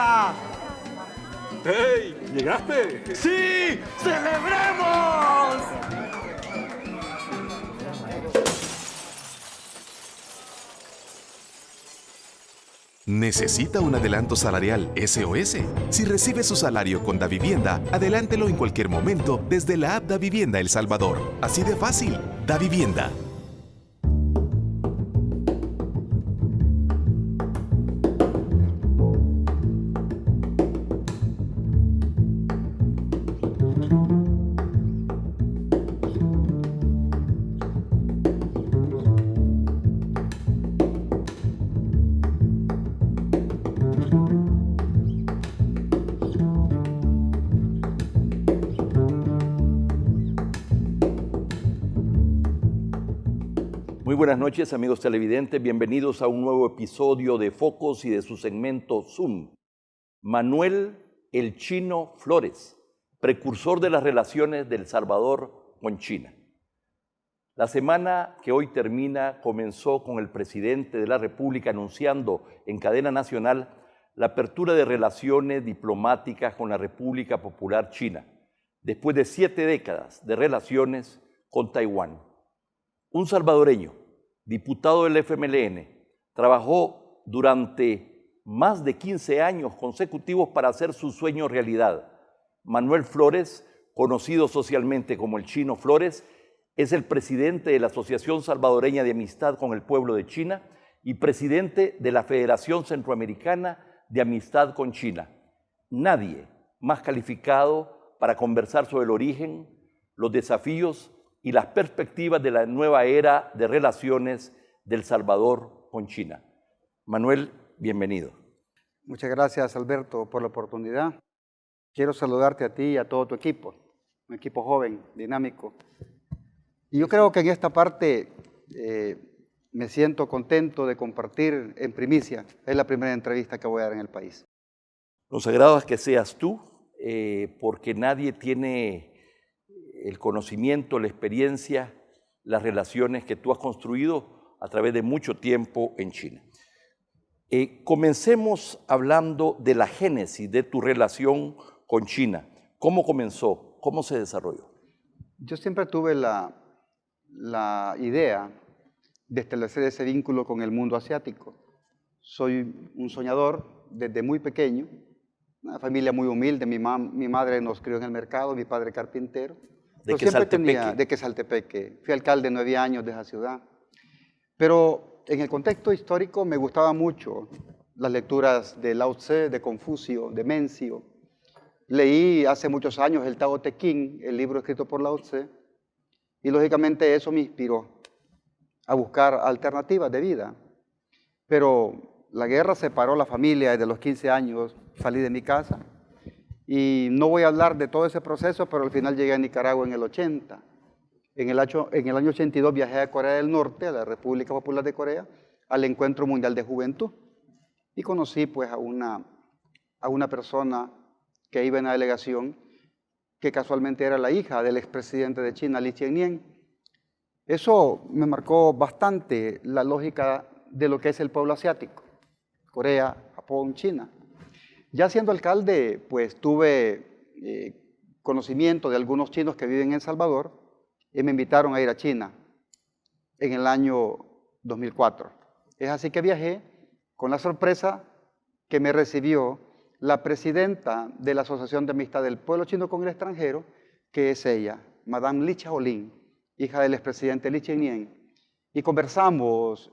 Corea! ¡Hey! ¿Llegaste? ¡Sí! ¡Celebremos! ¿Necesita un adelanto salarial SOS? Si recibe su salario con Davivienda, adelántelo en cualquier momento desde la app Davivienda El Salvador. Así de fácil. Davivienda. Muy buenas noches, amigos televidentes. Bienvenidos a un nuevo episodio de Focos y de su segmento Zoom. Manuel el Chino Flores, precursor de las relaciones de El Salvador con China. La semana que hoy termina comenzó con el presidente de la República anunciando en cadena nacional la apertura de relaciones diplomáticas con la República Popular China, después de 7 décadas de relaciones con Taiwán. Un salvadoreño, diputado del FMLN, trabajó durante más de 15 años consecutivos para hacer su sueño realidad. Manuel Flores, conocido socialmente como el Chino Flores, es el presidente de la Asociación Salvadoreña de Amistad con el Pueblo de China y presidente de la Federación Centroamericana de Amistad con China. Nadie más calificado para conversar sobre el origen, los desafíos y las perspectivas de la nueva era de relaciones de El Salvador con China. Manuel, bienvenido. Muchas gracias, Alberto, por la oportunidad. Quiero saludarte a ti y a todo tu equipo, un equipo joven, dinámico. Y yo creo que en esta parte me siento contento de compartir en primicia. Es la primera entrevista que voy a dar en el país. Nos agrada que seas tú, porque nadie tiene el conocimiento, la experiencia, las relaciones que tú has construido a través de mucho tiempo en China. Comencemos hablando de la génesis de tu relación con China. ¿Cómo comenzó? ¿Cómo se desarrolló? Yo siempre tuve la idea de establecer ese vínculo con el mundo asiático. Soy un soñador desde muy pequeño, una familia muy humilde. Mi madre nos crió en el mercado, mi padre carpintero. ¿De Quesaltepeque? De Quesaltepeque. Fui alcalde 9 años de esa ciudad. Pero en el contexto histórico me gustaba mucho las lecturas de Lao Tse, de Confucio, de Mencio. Leí hace muchos años el Tao Te Ching, el libro escrito por Lao Tse, y lógicamente eso me inspiró a buscar alternativas de vida. Pero la guerra separó la familia. Desde los 15 años salí de mi casa. Y no voy a hablar de todo ese proceso, pero al final llegué a Nicaragua en el 80. En el año 82 viajé a Corea del Norte, a la República Popular de Corea, al Encuentro Mundial de Juventud. Y conocí pues a una persona que iba en la delegación, que casualmente era la hija del expresidente de China, Lee Chien-nian. Eso me marcó bastante la lógica de lo que es el pueblo asiático: Corea, Japón, China. Ya siendo alcalde, pues tuve conocimiento de algunos chinos que viven en El Salvador y me invitaron a ir a China en el año 2004. Es así que viajé con la sorpresa que me recibió la presidenta de la Asociación de Amistad del Pueblo Chino con el Extranjero, que es ella, Madame Lee Chaolin, hija del expresidente Lee Chien-nian. Y conversamos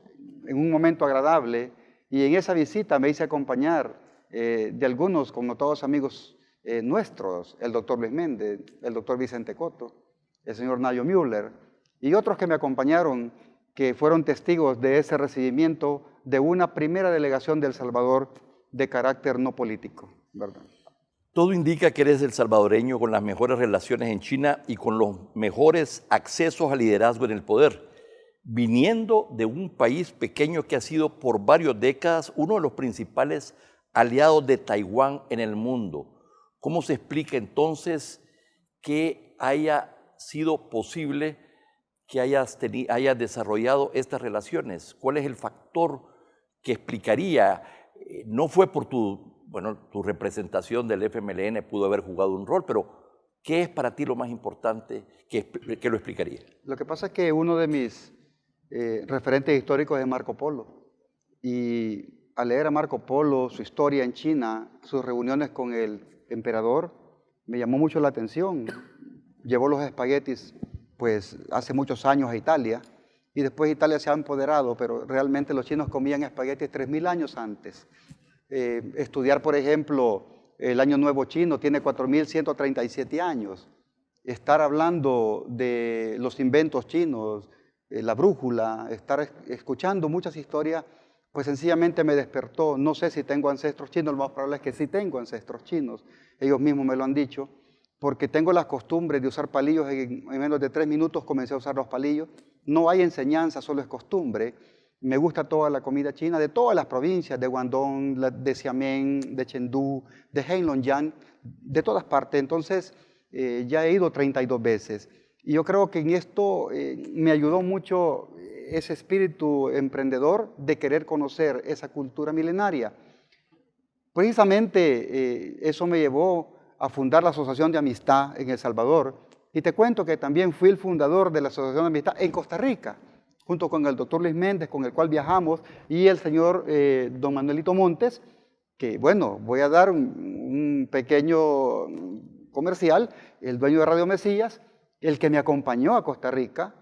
en un momento agradable, y en esa visita me hice acompañar de algunos connotados amigos nuestros, el doctor Luis Méndez, el doctor Vicente Coto, el señor Nayo Müller, y otros que me acompañaron, que fueron testigos de ese recibimiento de una primera delegación de El Salvador de carácter no político, ¿verdad? Todo indica que eres el salvadoreño con las mejores relaciones en China y con los mejores accesos al liderazgo en el poder, viniendo de un país pequeño que ha sido por varias décadas uno de los principales aliados de Taiwán en el mundo. ¿Cómo se explica entonces que haya sido posible que hayas desarrollado estas relaciones? ¿Cuál es el factor que explicaría? No fue por tu bueno, tu representación del FMLN pudo haber jugado un rol, pero ¿qué es para ti lo más importante que lo explicaría? Lo que pasa es que uno de mis referentes históricos es Marco Polo. Y al leer a Marco Polo, su historia en China, sus reuniones con el emperador, me llamó mucho la atención. Llevó los espaguetis, pues, hace muchos años a Italia, y después Italia se ha empoderado, pero realmente los chinos comían espaguetis 3000 años antes. Estudiar, por ejemplo, el Año Nuevo Chino tiene 4137 años. Estar hablando de los inventos chinos, la brújula, estar escuchando muchas historias, pues sencillamente me despertó. No sé si tengo ancestros chinos, lo más probable es que sí tengo ancestros chinos. Ellos mismos me lo han dicho, porque tengo las costumbres de usar palillos. En menos de 3 minutos comencé a usar los palillos. No hay enseñanza, solo es costumbre. Me gusta toda la comida china, de todas las provincias, de Guangdong, de Xiamen, de Chengdu, de Heilongjiang, de todas partes. Entonces, ya he ido 32 veces. Y yo creo que en esto me ayudó mucho ese espíritu emprendedor de querer conocer esa cultura milenaria. Precisamente eso me llevó a fundar la Asociación de Amistad en El Salvador. Y te cuento que también fui el fundador de la Asociación de Amistad en Costa Rica, junto con el doctor Luis Méndez, con el cual viajamos, y el señor don Manuelito Montes, que bueno, voy a dar un pequeño comercial, el dueño de Radio Mesías, el que me acompañó a Costa Rica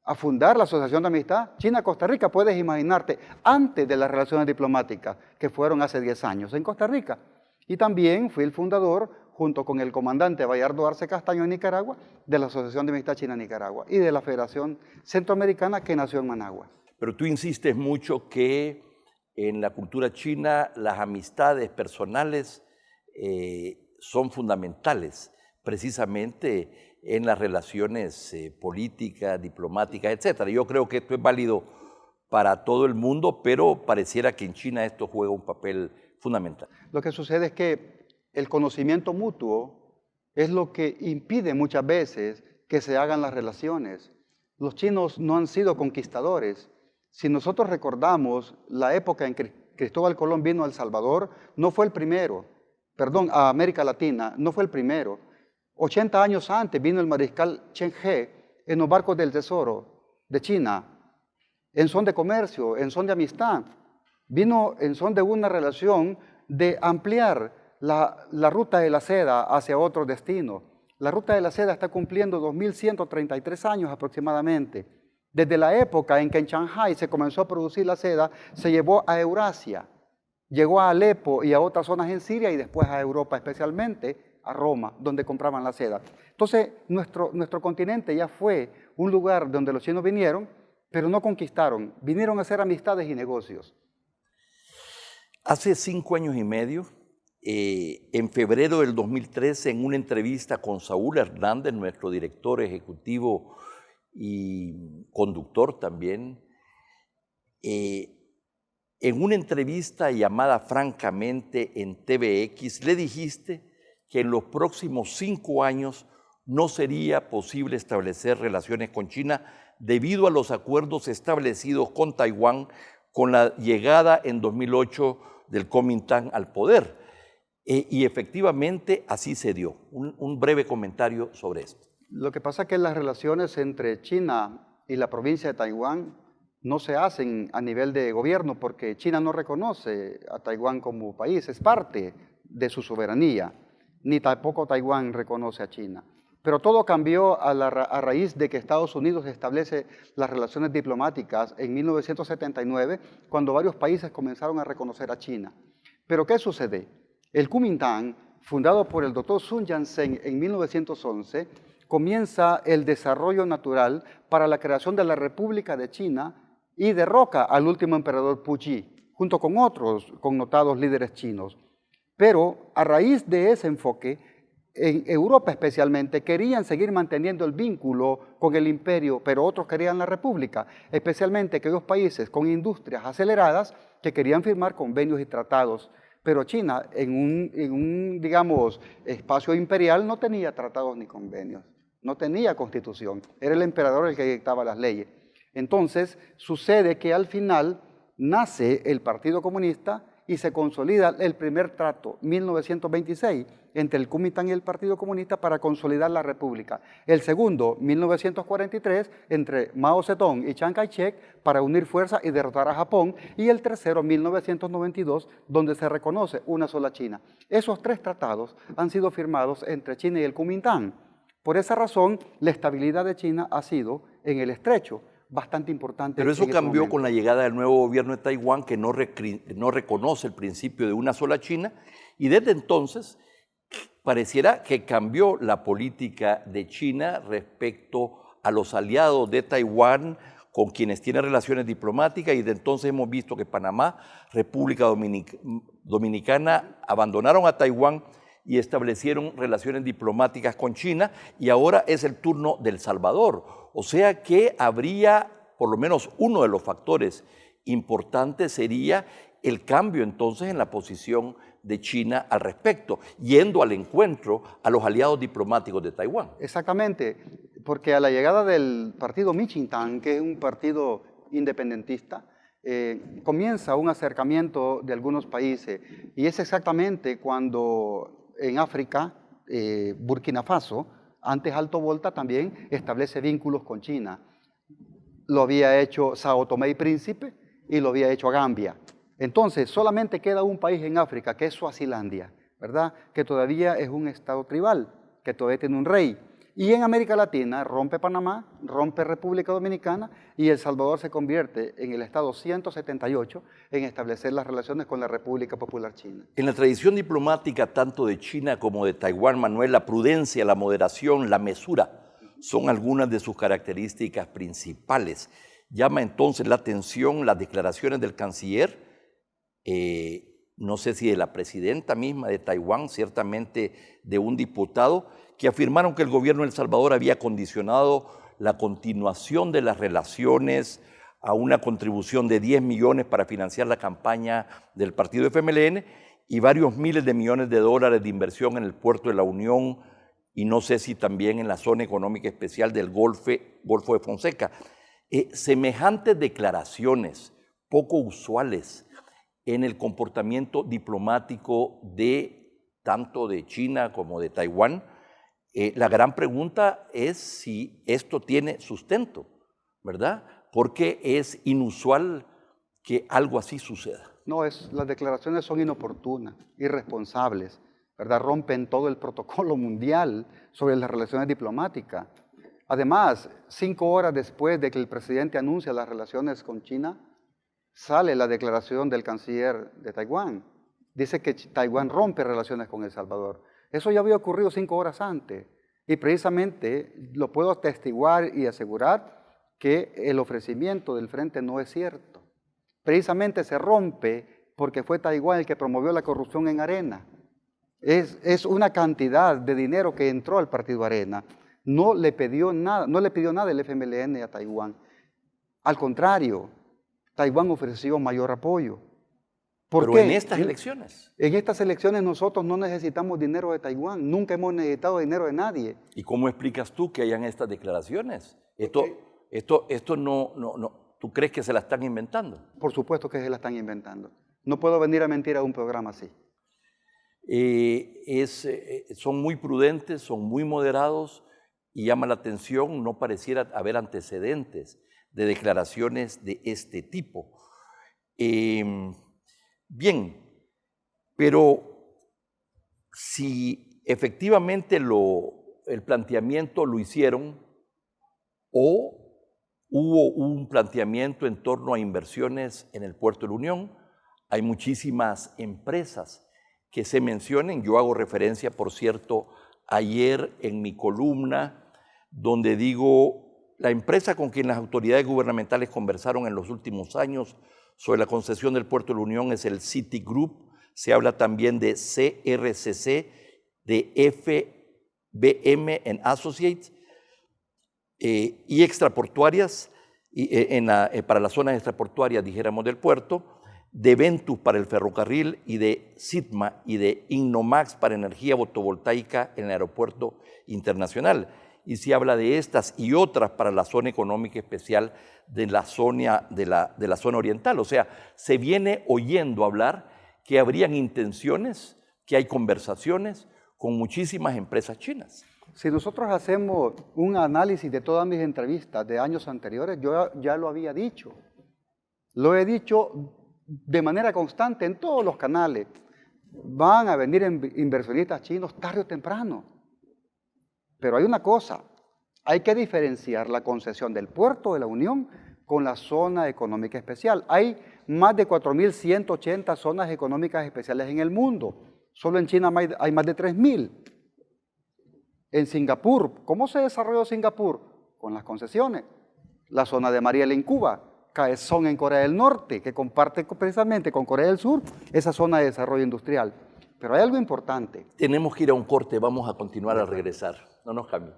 a fundar la Asociación de Amistad China-Costa Rica. Puedes imaginarte, antes de las relaciones diplomáticas, que fueron hace 10 años en Costa Rica. Y también fui el fundador, junto con el comandante Bayardo Arce Castaño en Nicaragua, de la Asociación de Amistad China-Nicaragua y de la Federación Centroamericana, que nació en Managua. Pero tú insistes mucho que en la cultura china las amistades personales son fundamentales, precisamente en las relaciones políticas, diplomáticas, etc. Yo creo que esto es válido para todo el mundo, pero pareciera que en China esto juega un papel fundamental. Lo que sucede es que el conocimiento mutuo es lo que impide muchas veces que se hagan las relaciones. Los chinos no han sido conquistadores. Si nosotros recordamos la época en que Cristóbal Colón vino a El Salvador, no fue el primero, perdón, a América Latina, no fue el primero. 80 años antes vino el mariscal Chen He en los barcos del tesoro de China, en son de comercio, en son de amistad. Vino en son de una relación de ampliar la ruta de la seda hacia otro destino. La ruta de la seda está cumpliendo 2133 años aproximadamente. Desde la época en que en Shanghái se comenzó a producir la seda, se llevó a Eurasia, llegó a Alepo y a otras zonas en Siria y después a Europa, especialmente a Roma, donde compraban la seda. Entonces, nuestro continente ya fue un lugar donde los chinos vinieron, pero no conquistaron, vinieron a hacer amistades y negocios. Hace 5 años y medio, en febrero del 2013, en una entrevista con Saúl Hernández, nuestro director ejecutivo y conductor también, en una entrevista llamada Francamente en TVX, le dijiste que en los próximos 5 años no sería posible establecer relaciones con China debido a los acuerdos establecidos con Taiwán con la llegada en 2008 del Kuomintang al poder. Y efectivamente así se dio. Un breve comentario sobre esto. Lo que pasa es que las relaciones entre China y la provincia de Taiwán no se hacen a nivel de gobierno porque China no reconoce a Taiwán como país, es parte de su soberanía, ni tampoco Taiwán reconoce a China. Pero todo cambió a raíz de que Estados Unidos establece las relaciones diplomáticas en 1979, cuando varios países comenzaron a reconocer a China. Pero ¿qué sucede? El Kuomintang, fundado por el doctor Sun Yat-sen en 1911, comienza el desarrollo natural para la creación de la República de China y derroca al último emperador Puyi, junto con otros connotados líderes chinos. Pero a raíz de ese enfoque, en Europa especialmente, querían seguir manteniendo el vínculo con el imperio, pero otros querían la república, especialmente aquellos países con industrias aceleradas que querían firmar convenios y tratados. Pero China, en un digamos, espacio imperial, no tenía tratados ni convenios, no tenía constitución, era el emperador el que dictaba las leyes. Entonces, sucede que al final nace el Partido Comunista y se consolida el primer trato, 1926, entre el Kuomintang y el Partido Comunista para consolidar la república. El segundo, 1943, entre Mao Zedong y Chiang Kai-shek para unir fuerzas y derrotar a Japón. Y el tercero, 1992, donde se reconoce una sola China. Esos tres tratados han sido firmados entre China y el Kuomintang. Por esa razón, la estabilidad de China ha sido, en el estrecho, bastante importante. Pero eso cambió con la llegada del nuevo gobierno de Taiwán, que no reconoce el principio de una sola China, y desde entonces pareciera que cambió la política de China respecto a los aliados de Taiwán con quienes tiene relaciones diplomáticas, y de entonces hemos visto que Panamá, República Dominicana abandonaron a Taiwán y establecieron relaciones diplomáticas con China, y ahora es el turno de El Salvador. O sea que habría, por lo menos uno de los factores importantes sería el cambio entonces en la posición de China al respecto, yendo al encuentro a los aliados diplomáticos de Taiwán. Exactamente, porque a la llegada del partido Kuomintang, que es un partido independentista, comienza un acercamiento de algunos países, y es exactamente cuando en África, Burkina Faso, antes Alto Volta, también establece vínculos con China. Lo había hecho Sao Tomé y Príncipe y lo había hecho Gambia. Entonces, solamente queda un país en África, que es Suazilandia, ¿verdad? Que todavía es un estado tribal, que todavía tiene un rey. Y en América Latina rompe Panamá, rompe República Dominicana, y El Salvador se convierte en el estado 178 en establecer las relaciones con la República Popular China. En la tradición diplomática tanto de China como de Taiwán, Manuel, la prudencia, la moderación, la mesura son algunas de sus características principales. Llama entonces la atención las declaraciones del canciller, no sé si de la presidenta misma de Taiwán, ciertamente de un diputado, que afirmaron que el gobierno de El Salvador había condicionado la continuación de las relaciones a una contribución de 10 millones para financiar la campaña del partido FMLN y varios miles de millones de dólares de inversión en el puerto de la Unión, y no sé si también en la zona económica especial del Golfo de Fonseca. Semejantes declaraciones poco usuales en el comportamiento diplomático de tanto de China como de Taiwán. La gran pregunta es si esto tiene sustento, ¿verdad? Porque es inusual que algo así suceda. No, las declaraciones son inoportunas, irresponsables, ¿verdad? Rompen todo el protocolo mundial sobre las relaciones diplomáticas. Además, 5 horas después de que el presidente anuncia las relaciones con China, sale la declaración del canciller de Taiwán. Dice que Taiwán rompe relaciones con El Salvador. Eso ya había ocurrido 5 horas antes, y precisamente lo puedo atestiguar y asegurar que el ofrecimiento del frente no es cierto. Precisamente se rompe porque fue Taiwán el que promovió la corrupción en Arena. Es una cantidad de dinero que entró al partido Arena. No le pidió nada el FMLN a Taiwán. Al contrario, Taiwán ofreció mayor apoyo. ¿Por Pero qué? en estas elecciones. En estas elecciones nosotros no necesitamos dinero de Taiwán, nunca hemos necesitado dinero de nadie. ¿Y cómo explicas tú que hayan estas declaraciones? Esto no, ¿tú crees que se la están inventando? Por supuesto que se la están inventando. No puedo venir a mentir a un programa así. Son muy prudentes, son muy moderados, y llama la atención, no pareciera haber antecedentes de declaraciones de este tipo. Bien, pero si efectivamente el planteamiento lo hicieron, o hubo un planteamiento en torno a inversiones en el Puerto de la Unión, hay muchísimas empresas que se mencionen. Yo hago referencia, por cierto, ayer en mi columna, donde digo, la empresa con quien las autoridades gubernamentales conversaron en los últimos años sobre la concesión del Puerto de la Unión es el Citigroup. Se habla también de CRCC, de FBM Associates, y extraportuarias, para las zonas extraportuarias, dijéramos, del puerto, de Ventus para el ferrocarril, y de Sitma y de Innomax para energía fotovoltaica en el aeropuerto internacional. Y se habla de estas y otras para la zona económica especial de la zona oriental. O sea, se viene oyendo hablar que habrían intenciones, que hay conversaciones con muchísimas empresas chinas. Si nosotros hacemos un análisis de todas mis entrevistas de años anteriores, yo ya lo había dicho. Lo he dicho de manera constante en todos los canales. Van a venir inversionistas chinos tarde o temprano. Pero hay una cosa, hay que diferenciar la concesión del Puerto de la Unión con la zona económica especial. Hay más de 4.180 zonas económicas especiales en el mundo. Solo en China hay más de 3.000. En Singapur, ¿cómo se desarrolló Singapur? Con las concesiones. La zona de Mariel en Cuba, Kaesong en Corea del Norte, que comparte precisamente con Corea del Sur esa zona de desarrollo industrial. Pero hay algo importante. Tenemos que ir a un corte, vamos a continuar al regresar. No nos cambien.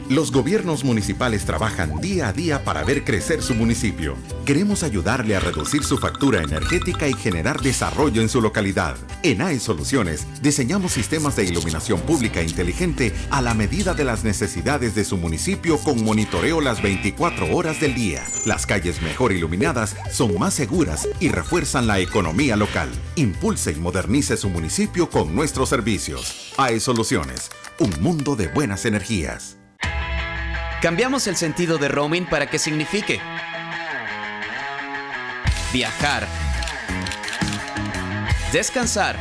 Los gobiernos municipales trabajan día a día para ver crecer su municipio. Queremos ayudarle a reducir su factura energética y generar desarrollo en su localidad. En AE Soluciones diseñamos sistemas de iluminación pública inteligente a la medida de las necesidades de su municipio con monitoreo las 24 horas del día. Las calles mejor iluminadas son más seguras y refuerzan la economía local. Impulse y modernice su municipio con nuestros servicios. AE Soluciones, un mundo de buenas energías. Cambiamos el sentido de roaming para que signifique viajar, descansar,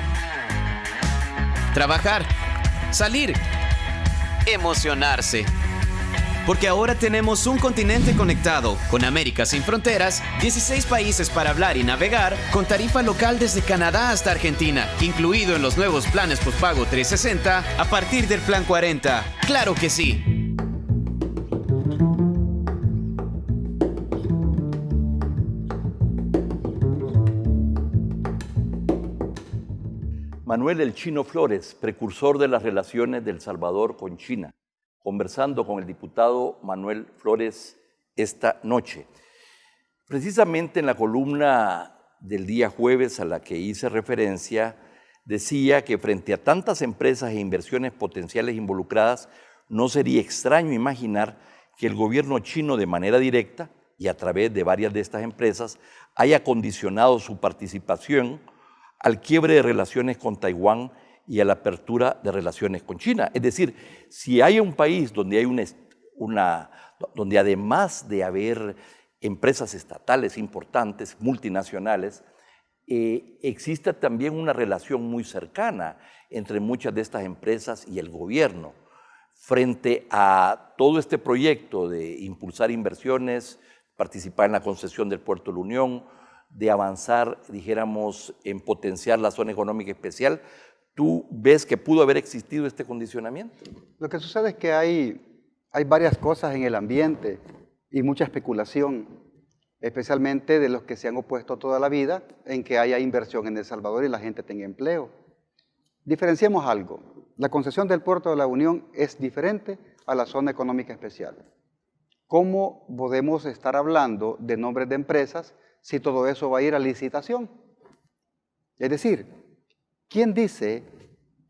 trabajar, salir, emocionarse. Porque ahora tenemos un continente conectado, con América sin fronteras, 16 países para hablar y navegar, con tarifa local desde Canadá hasta Argentina, incluido en los nuevos planes postpago 360 a partir del plan 40. ¡Claro que sí! Manuel El Chino Flores, precursor de las relaciones de El Salvador con China, conversando con el diputado Manuel Flores esta noche. Precisamente en la columna del día jueves a la que hice referencia, decía que frente a tantas empresas e inversiones potenciales involucradas, no sería extraño imaginar que el gobierno chino de manera directa y a través de varias de estas empresas haya condicionado su participación al quiebre de relaciones con Taiwán y a la apertura de relaciones con China. Es decir, si hay un país donde hay donde además de haber empresas estatales importantes, multinacionales, existe también una relación muy cercana entre muchas de estas empresas y el gobierno. Frente a todo este proyecto de impulsar inversiones, participar en la concesión del Puerto de la Unión, de avanzar, dijéramos, en potenciar la zona económica especial, ¿tú ves que pudo haber existido este condicionamiento? Lo que sucede es que hay varias cosas en el ambiente y mucha especulación, especialmente de los que se han opuesto toda la vida en que haya inversión en El Salvador y la gente tenga empleo. Diferenciemos algo. La concesión del Puerto de la Unión es diferente a la zona económica especial. ¿Cómo podemos estar hablando de nombres de empresas si todo eso va a ir a licitación? Es decir, ¿quién dice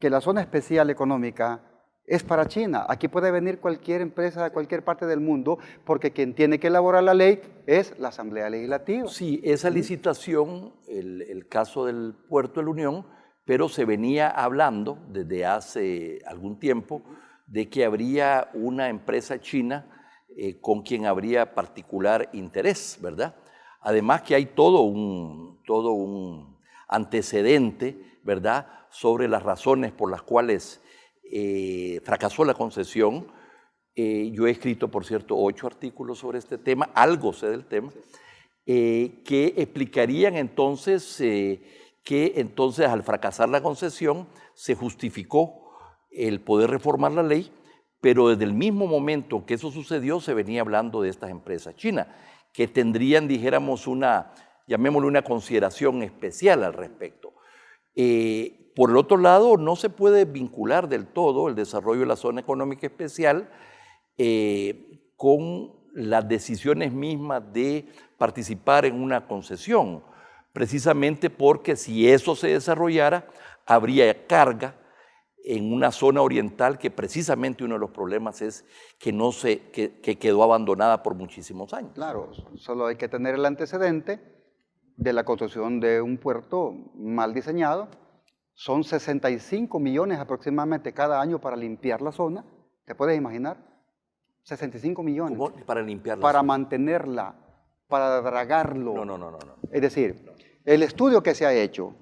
que la zona especial económica es para China? Aquí puede venir cualquier empresa de cualquier parte del mundo porque quien tiene que elaborar la ley es la Asamblea Legislativa. Sí, esa licitación, el caso del Puerto de la Unión, pero se venía hablando desde hace algún tiempo de que habría una empresa china con quien habría particular interés, ¿verdad? Además que hay todo un antecedente, ¿verdad?, sobre las razones por las cuales fracasó la concesión. Yo he escrito, por cierto, 8 artículos sobre este tema, algo sé del tema, que explicarían entonces que entonces al fracasar la concesión se justificó el poder reformar la ley, pero desde el mismo momento que eso sucedió se venía hablando de estas empresas chinas, que tendrían, dijéramos, llamémosle una consideración especial al respecto. Por el otro lado, no se puede vincular del todo el desarrollo de la zona económica especial con las decisiones mismas de participar en una concesión, precisamente porque si eso se desarrollara, habría carga en una zona oriental que precisamente uno de los problemas es que quedó abandonada por muchísimos años. Claro, solo hay que tener el antecedente de la construcción de un puerto mal diseñado. Son 65 millones aproximadamente cada año para limpiar la zona. ¿Te puedes imaginar? 65 millones. ¿Cómo? Para limpiarla. Para mantenerla, para dragarlo. No. Es decir, el estudio que se ha hecho,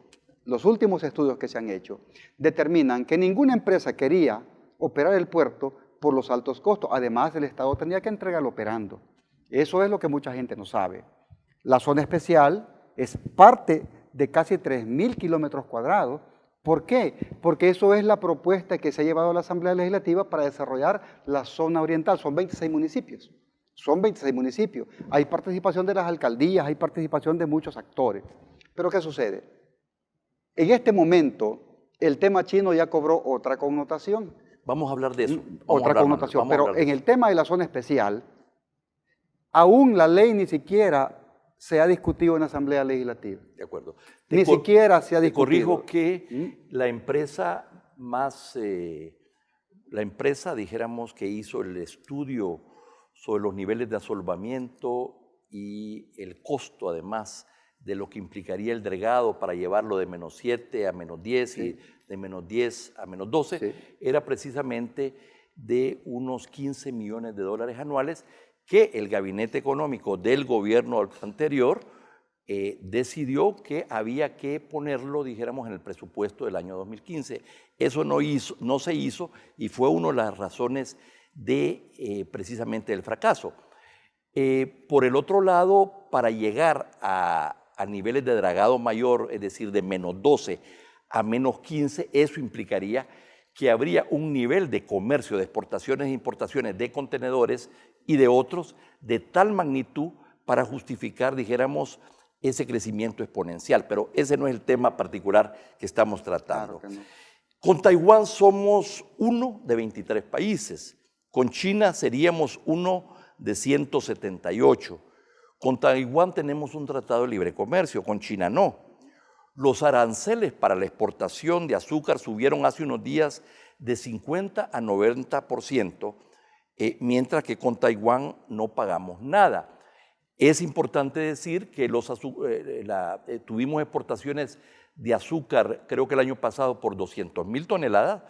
los últimos estudios que se han hecho, determinan que ninguna empresa quería operar el puerto por los altos costos. Además, el Estado tenía que entregarlo operando. Eso es lo que mucha gente no sabe. La zona especial es parte de casi 3.000 kilómetros cuadrados. ¿Por qué? Porque eso es la propuesta que se ha llevado a la Asamblea Legislativa para desarrollar la zona oriental. Son 26 municipios. Son 26 municipios. Hay participación de las alcaldías, hay participación de muchos actores. Pero ¿qué sucede? En este momento, el tema chino ya cobró otra connotación. Vamos a hablar de eso. Otra connotación. Pero en el tema de la zona especial, aún la ley ni siquiera se ha discutido en la Asamblea Legislativa. De acuerdo. Ni siquiera se ha discutido. Te corrijo que la empresa dijéramos, que hizo el estudio sobre los niveles de asolvamiento y el costo, además, de lo que implicaría el dregado para llevarlo de -7 a -10 y de -10 a -12, era precisamente de unos 15 millones de dólares anuales que el gabinete económico del gobierno anterior decidió que había que ponerlo, dijéramos, en el presupuesto del año 2015. Eso no se hizo y fue una de las razones de precisamente el fracaso. Por el otro lado, para llegar a niveles de dragado mayor, es decir, de -12 a -15, eso implicaría que habría un nivel de comercio, de exportaciones e importaciones de contenedores y de otros de tal magnitud para justificar, dijéramos, ese crecimiento exponencial. Pero ese no es el tema particular que estamos tratando. Claro que no. Con Taiwán somos uno de 23 países. Con China seríamos uno de 178. Con Taiwán tenemos un tratado de libre comercio, con China no. Los aranceles para la exportación de azúcar subieron hace unos días de 50 a 90%, mientras que con Taiwán no pagamos nada. Es importante decir que tuvimos exportaciones de azúcar, creo que el año pasado, por 200.000 toneladas,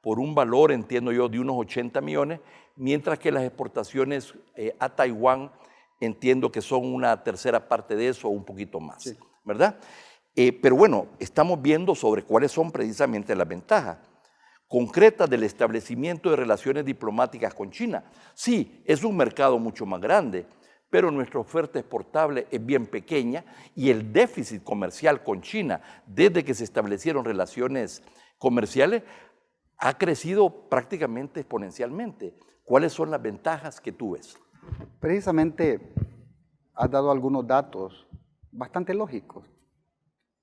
por un valor, entiendo yo, de unos 80 millones, mientras que las exportaciones a Taiwán, entiendo que son una tercera parte de eso o un poquito más, ¿verdad? Pero bueno, estamos viendo sobre cuáles son precisamente las ventajas concretas del establecimiento de relaciones diplomáticas con China. Sí, es un mercado mucho más grande, pero nuestra oferta exportable es bien pequeña y el déficit comercial con China, desde que se establecieron relaciones comerciales, ha crecido prácticamente exponencialmente. ¿Cuáles son las ventajas que tú ves? Precisamente has dado algunos datos bastante lógicos.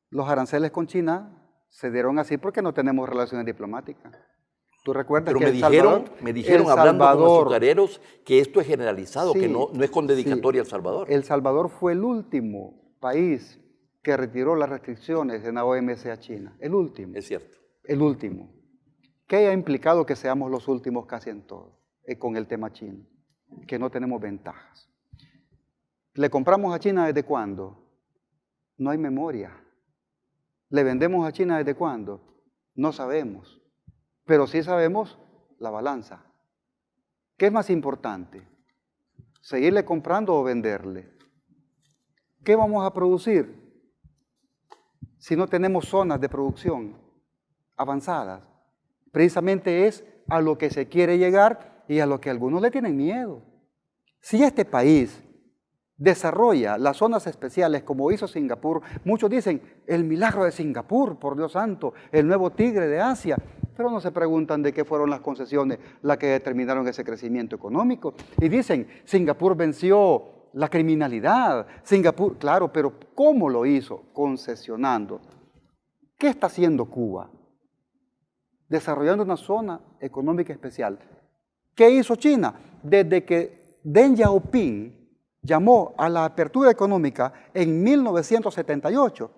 Los aranceles con China se dieron así porque no tenemos relaciones diplomáticas. ¿Tú recuerdas Pero que me dijeron hablando con los azucareros que esto es generalizado, sí, que no es con dedicatoria a El Salvador. El Salvador fue el último país que retiró las restricciones en la OMC a China. El último. Es cierto. El último. ¿Qué ha implicado que seamos los últimos casi en todo con el tema chino? Que no tenemos ventajas. ¿Le compramos a China desde cuándo? No hay memoria. ¿Le vendemos a China desde cuándo? No sabemos. Pero sí sabemos la balanza. ¿Qué es más importante? ¿Seguirle comprando o venderle? ¿Qué vamos a producir si no tenemos zonas de producción avanzadas? Precisamente es a lo que se quiere llegar y a lo que algunos le tienen miedo. Si este país desarrolla las zonas especiales como hizo Singapur, muchos dicen, el milagro de Singapur, por Dios santo, el nuevo tigre de Asia, pero no se preguntan de qué fueron las concesiones las que determinaron ese crecimiento económico. Y dicen, Singapur venció la criminalidad, Singapur, claro, pero ¿cómo lo hizo? Concesionando. ¿Qué está haciendo Cuba? Desarrollando una zona económica especial. ¿Qué hizo China? Desde que Deng Xiaoping llamó a la apertura económica en 1978,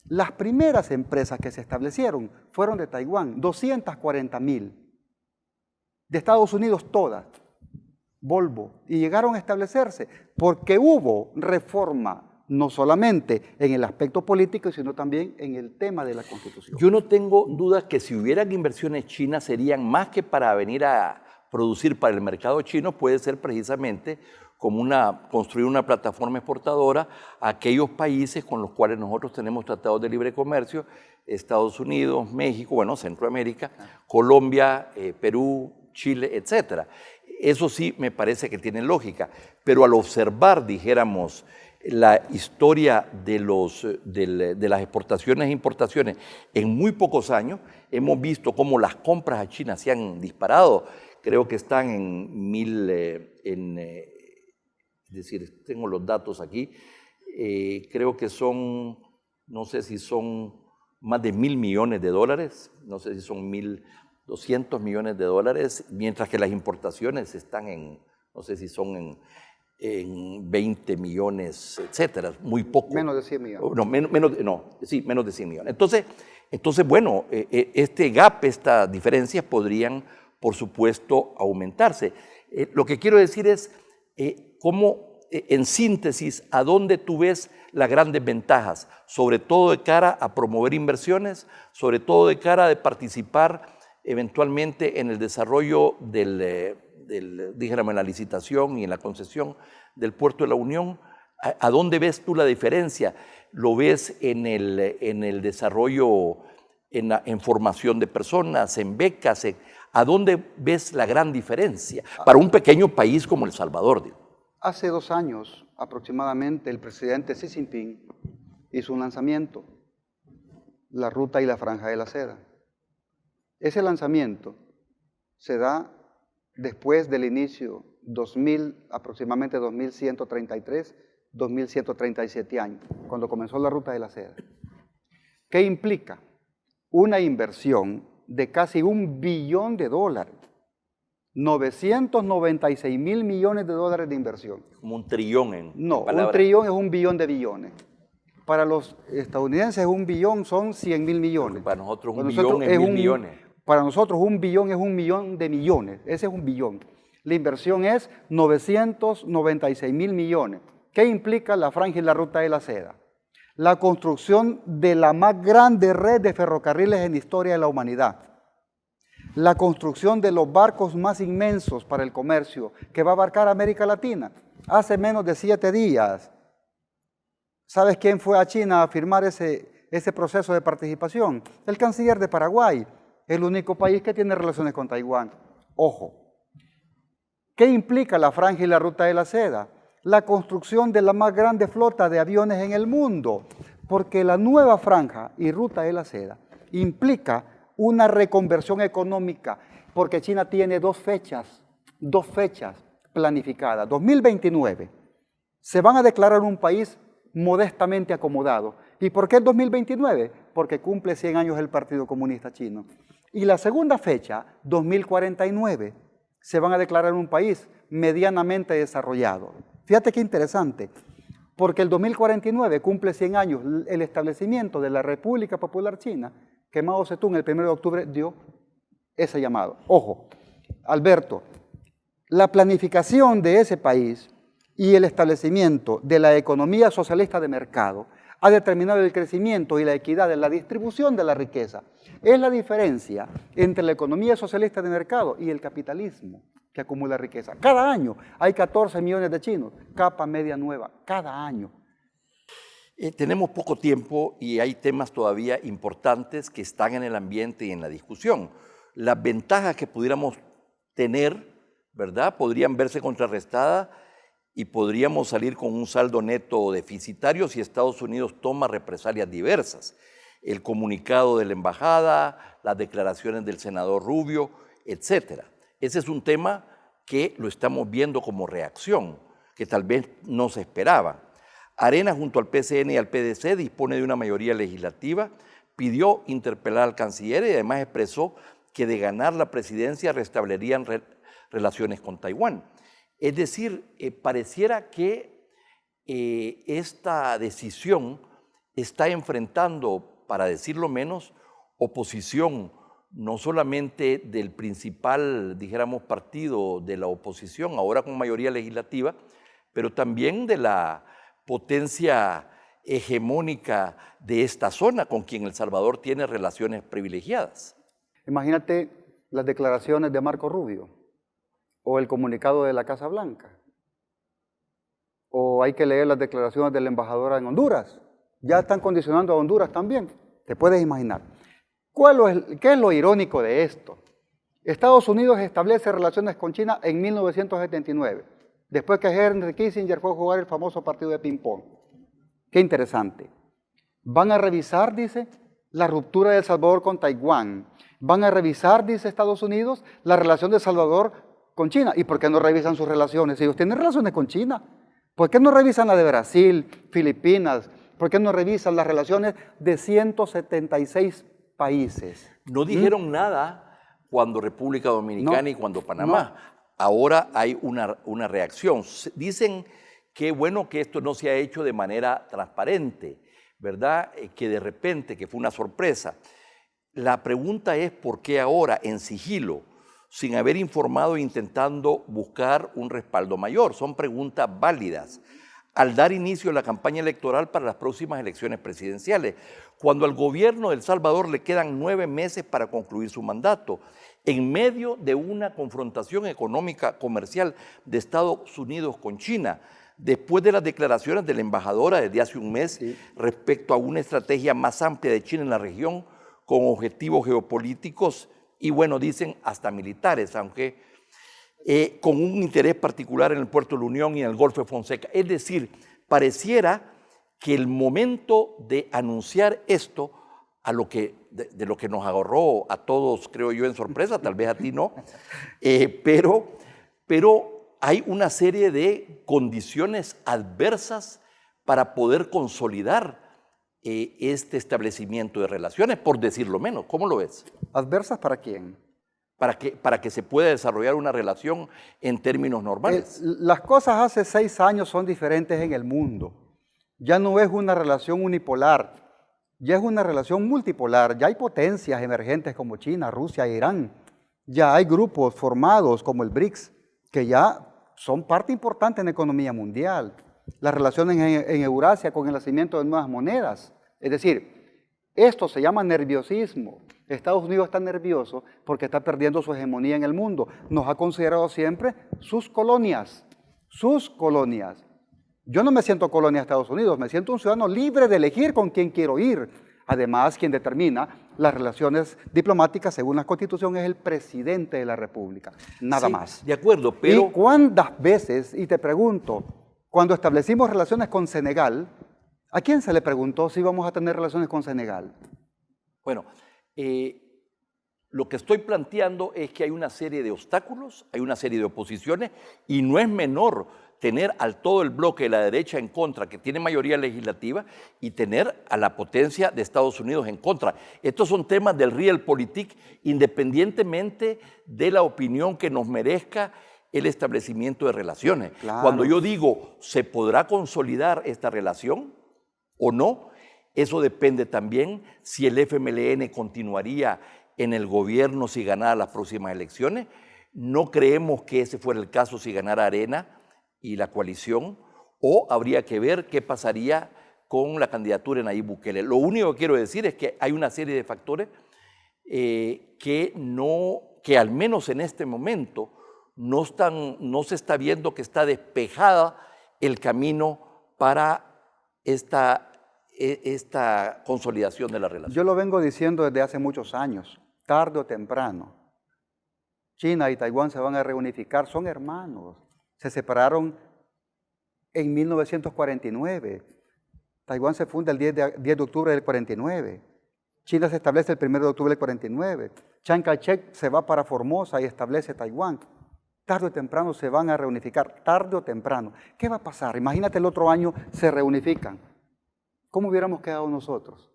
Las primeras empresas que se establecieron fueron de Taiwán, 240,000. De Estados Unidos todas, Volvo, y llegaron a establecerse porque hubo reforma, no solamente en el aspecto político, sino también en el tema de la Constitución. Yo no tengo dudas que si hubieran inversiones chinas serían más que para venir a producir para el mercado chino, puede ser precisamente como construir una plataforma exportadora a aquellos países con los cuales nosotros tenemos tratados de libre comercio, Estados Unidos, México, bueno, Centroamérica, Colombia, Perú, Chile, etcétera. Eso sí me parece que tiene lógica, pero al observar, dijéramos, la historia de las exportaciones e importaciones en muy pocos años, hemos visto cómo las compras a China se han disparado. Creo que están es decir, tengo los datos aquí, creo que son, no sé si son más de $1.000 millones, no sé si son 1.200 millones de dólares, mientras que las importaciones están no sé si son en 20 millones, etcétera, muy poco. Menos de 100 millones. No, menos de 100 millones. Entonces bueno, este gap, estas diferencias podrían, por supuesto, aumentarse. Lo que quiero decir es cómo, en síntesis, a dónde tú ves las grandes ventajas, sobre todo de cara a promover inversiones, sobre todo de cara a participar eventualmente en el desarrollo dijéramos, en la licitación y en la concesión del Puerto de la Unión. ¿A dónde ves tú la diferencia? ¿Lo ves en el desarrollo, en formación de personas, en becas? ¿A dónde ves la gran diferencia para un pequeño país como El Salvador? Hace 2 años aproximadamente el presidente Xi Jinping hizo un lanzamiento, la ruta y la franja de la seda. Ese lanzamiento se da después del inicio, aproximadamente 2133, 2137 años, cuando comenzó la ruta de la seda. ¿Qué implica? Una inversión de casi $1 billón, 996,000 millones de dólares de inversión. Como un trillón No, un trillón es 1 billón de billones. Para los estadounidenses 1 billón son 100,000 millones. Para nosotros un billón es 1.000 millones. Para nosotros 1 billón es 1 millón de millones. Ese es 1 billón. La inversión es 996,000 millones. ¿Qué implica la franja y la ruta de la seda? La construcción de la más grande red de ferrocarriles en la historia de la humanidad. La construcción de los barcos más inmensos para el comercio que va a abarcar América Latina. Hace menos de 7 días, ¿sabes quién fue a China a firmar ese proceso de participación? El canciller de Paraguay, el único país que tiene relaciones con Taiwán. Ojo, ¿qué implica la franja y la ruta de la seda? La construcción de la más grande flota de aviones en el mundo, porque la nueva franja y ruta de la seda implica una reconversión económica, porque China tiene dos fechas planificadas. 2029 se van a declarar un país modestamente acomodado. ¿Y por qué el 2029? Porque cumple 100 años el Partido Comunista Chino. Y la segunda fecha, 2049, se van a declarar un país medianamente desarrollado. Fíjate qué interesante, porque el 2049 cumple 100 años el establecimiento de la República Popular China, que Mao Zedong el 1 de octubre dio ese llamado. Ojo, Alberto, la planificación de ese país y el establecimiento de la economía socialista de mercado ha determinado el crecimiento y la equidad en la distribución de la riqueza. Es la diferencia entre la economía socialista de mercado y el capitalismo que acumula riqueza. Cada año hay 14 millones de chinos, capa media nueva, cada año. Tenemos poco tiempo y hay temas todavía importantes que están en el ambiente y en la discusión. Las ventajas que pudiéramos tener, ¿verdad?, podrían verse contrarrestadas y podríamos salir con un saldo neto deficitario si Estados Unidos toma represalias diversas. El comunicado de la embajada, las declaraciones del senador Rubio, etcétera. Ese es un tema que lo estamos viendo como reacción, que tal vez no se esperaba. Arena, junto al PCN y al PDC, dispone de una mayoría legislativa, pidió interpelar al canciller y además expresó que de ganar la presidencia restablecerían relaciones con Taiwán. Es decir, pareciera que esta decisión está enfrentando, para decirlo menos, oposición, no solamente del principal, dijéramos, partido de la oposición, ahora con mayoría legislativa, pero también de la potencia hegemónica de esta zona, con quien El Salvador tiene relaciones privilegiadas. Imagínate las declaraciones de Marco Rubio, o el comunicado de la Casa Blanca, o hay que leer las declaraciones de la embajadora en Honduras. Ya están condicionando a Honduras también, te puedes imaginar. ¿Qué es lo irónico de esto? Estados Unidos establece relaciones con China en 1979, después que Henry Kissinger fue a jugar el famoso partido de ping-pong. Qué interesante. Van a revisar, dice, la ruptura de El Salvador con Taiwán. Van a revisar, dice Estados Unidos, la relación de El Salvador con China. ¿Y por qué no revisan sus relaciones? Ellos tienen relaciones con China. ¿Por qué no revisan la de Brasil, Filipinas? ¿Por qué no revisan las relaciones de 176 países? No dijeron nada cuando República Dominicana y cuando Panamá. Ahora hay una reacción. Dicen que bueno que esto no se ha hecho de manera transparente, ¿verdad? Que de repente, que fue una sorpresa. La pregunta es por qué ahora, en sigilo, sin haber informado e intentando buscar un respaldo mayor. Son preguntas válidas. Al dar inicio a la campaña electoral para las próximas elecciones presidenciales, cuando al gobierno de El Salvador le quedan 9 meses para concluir su mandato, en medio de una confrontación económica comercial de Estados Unidos con China, después de las declaraciones de la embajadora desde hace un mes respecto a una estrategia más amplia de China en la región con objetivos geopolíticos y, bueno, dicen hasta militares, aunque con un interés particular en el Puerto de la Unión y en el Golfo de Fonseca. Es decir, pareciera que el momento de anunciar esto, de lo que nos agarró a todos, creo yo, en sorpresa, tal vez a ti no, pero hay una serie de condiciones adversas para poder consolidar este establecimiento de relaciones, por decirlo menos. ¿Cómo lo ves? ¿Adversas para quién? Para que se pueda desarrollar una relación en términos normales. Las cosas hace 6 años son diferentes en el mundo. Ya no es una relación unipolar, ya es una relación multipolar. Ya hay potencias emergentes como China, Rusia, Irán. Ya hay grupos formados como el BRICS, que ya son parte importante en la economía mundial. Las relaciones en Eurasia con el nacimiento de nuevas monedas. Es decir, esto se llama nerviosismo. Estados Unidos está nervioso porque está perdiendo su hegemonía en el mundo. Nos ha considerado siempre sus colonias. Sus colonias. Yo no me siento colonia de Estados Unidos, me siento un ciudadano libre de elegir con quién quiero ir. Además, quien determina las relaciones diplomáticas según la Constitución es el presidente de la República. Nada más. De acuerdo, pero... ¿Y cuántas veces, y te pregunto, cuando establecimos relaciones con Senegal, ¿a quién se le preguntó si íbamos a tener relaciones con Senegal? Bueno, lo que estoy planteando es que hay una serie de obstáculos, hay una serie de oposiciones, y no es menor tener al todo el bloque de la derecha en contra, que tiene mayoría legislativa, y tener a la potencia de Estados Unidos en contra. Estos son temas del realpolitik, independientemente de la opinión que nos merezca el establecimiento de relaciones. Claro. Cuando yo digo, ¿se podrá consolidar esta relación o no? Eso depende también si el FMLN continuaría en el gobierno si ganara las próximas elecciones. No creemos que ese fuera el caso si ganara Arena y la coalición, o habría que ver qué pasaría con la candidatura de Nayib Bukele. Lo único que quiero decir es que hay una serie de factores que al menos en este momento no se está viendo que está despejada el camino para esta consolidación de la relación. Yo lo vengo diciendo desde hace muchos años, tarde o temprano. China y Taiwán se van a reunificar, son hermanos. Se separaron en 1949. Taiwán se funda el 10 de octubre del 49. China se establece el 1 de octubre del 49. Chiang Kai-shek se va para Formosa y establece Taiwán. Tarde o temprano se van a reunificar, tarde o temprano. ¿Qué va a pasar? Imagínate el otro año se reunifican. ¿Cómo hubiéramos quedado nosotros?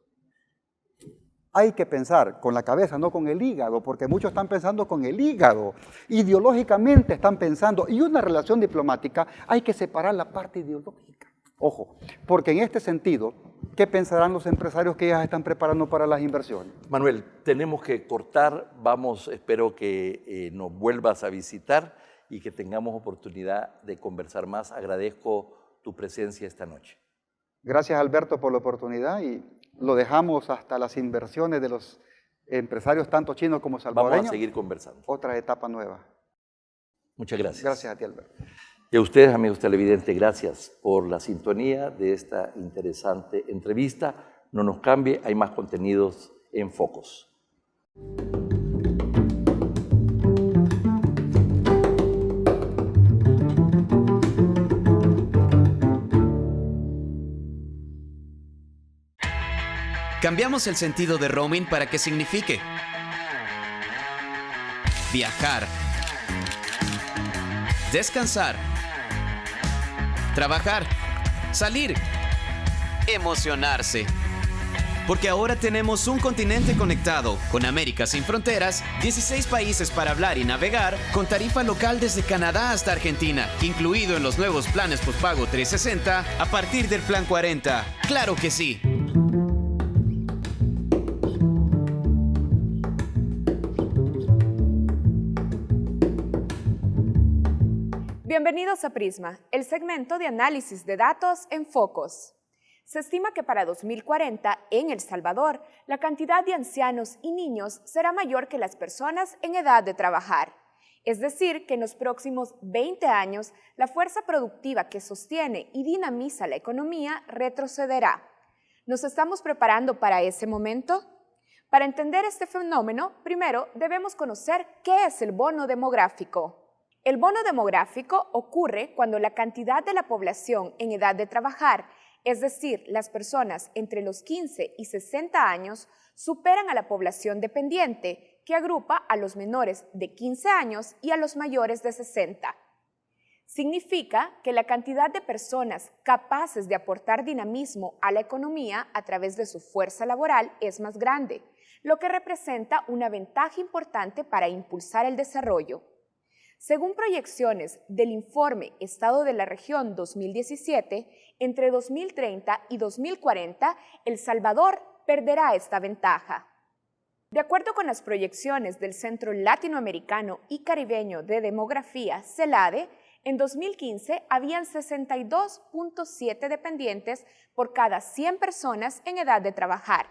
Hay que pensar con la cabeza, no con el hígado, porque muchos están pensando con el hígado. Ideológicamente están pensando, y una relación diplomática hay que separar la parte ideológica. Ojo, porque en este sentido, ¿qué pensarán los empresarios que ya se están preparando para las inversiones? Manuel, tenemos que cortar, espero que nos vuelvas a visitar y que tengamos oportunidad de conversar más. Agradezco tu presencia esta noche. Gracias, Alberto, por la oportunidad y lo dejamos hasta las inversiones de los empresarios, tanto chinos como salvadoreños. Vamos a seguir conversando. Otra etapa nueva. Muchas gracias. Gracias a ti, Alberto. Y a ustedes, amigos televidentes, gracias por la sintonía de esta interesante entrevista. No nos cambie, hay más contenidos en Focos. Cambiamos el sentido de roaming para que signifique viajar, descansar, trabajar, salir, emocionarse. Porque ahora tenemos un continente conectado, con América sin fronteras, 16 países para hablar y navegar, con tarifa local desde Canadá hasta Argentina, incluido en los nuevos planes postpago 360 a partir del plan 40. ¡Claro que sí! Bienvenidos a Prisma, el segmento de análisis de datos en Focos. Se estima que para 2040, en El Salvador, la cantidad de ancianos y niños será mayor que las personas en edad de trabajar. Es decir, que en los próximos 20 años, la fuerza productiva que sostiene y dinamiza la economía retrocederá. ¿Nos estamos preparando para ese momento? Para entender este fenómeno, primero debemos conocer qué es el bono demográfico. El bono demográfico ocurre cuando la cantidad de la población en edad de trabajar, es decir, las personas entre los 15 y 60 años, superan a la población dependiente, que agrupa a los menores de 15 años y a los mayores de 60. Significa que la cantidad de personas capaces de aportar dinamismo a la economía a través de su fuerza laboral es más grande, lo que representa una ventaja importante para impulsar el desarrollo. Según proyecciones del informe Estado de la Región 2017, entre 2030 y 2040, El Salvador perderá esta ventaja. De acuerdo con las proyecciones del Centro Latinoamericano y Caribeño de Demografía, CELADE, en 2015 habían 62.7 dependientes por cada 100 personas en edad de trabajar.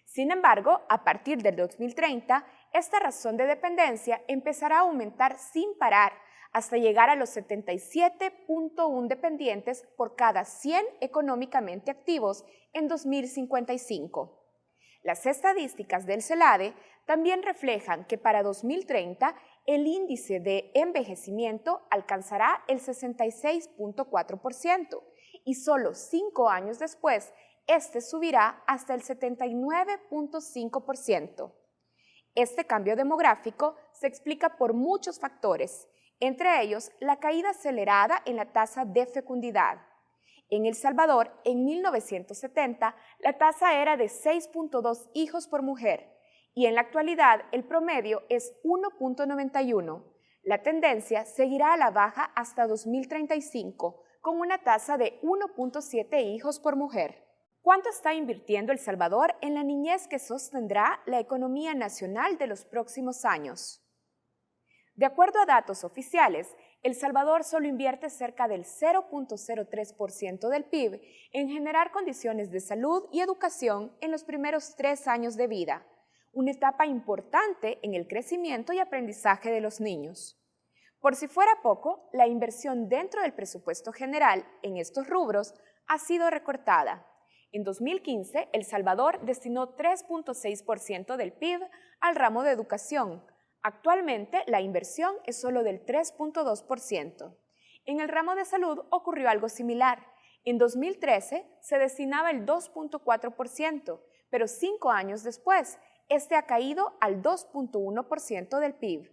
Sin embargo, a partir del 2030, esta razón de dependencia empezará a aumentar sin parar hasta llegar a los 77.1 dependientes por cada 100 económicamente activos en 2055. Las estadísticas del CELADE también reflejan que para 2030 el índice de envejecimiento alcanzará el 66.4% y solo 5 años después, este subirá hasta el 79.5%. Este cambio demográfico se explica por muchos factores, entre ellos la caída acelerada en la tasa de fecundidad. En El Salvador, en 1970, la tasa era de 6.2 hijos por mujer y en la actualidad el promedio es 1.91. La tendencia seguirá a la baja hasta 2035, con una tasa de 1.7 hijos por mujer. ¿Cuánto está invirtiendo El Salvador en la niñez que sostendrá la economía nacional de los próximos años? De acuerdo a datos oficiales, El Salvador solo invierte cerca del 0.03% del PIB en generar condiciones de salud y educación en los primeros 3 años de vida, una etapa importante en el crecimiento y aprendizaje de los niños. Por si fuera poco, la inversión dentro del presupuesto general en estos rubros ha sido recortada. En 2015, El Salvador destinó 3.6% del PIB al ramo de educación. Actualmente, la inversión es solo del 3.2%. En el ramo de salud ocurrió algo similar. En 2013 se destinaba el 2.4%, pero 5 años después, este ha caído al 2.1% del PIB.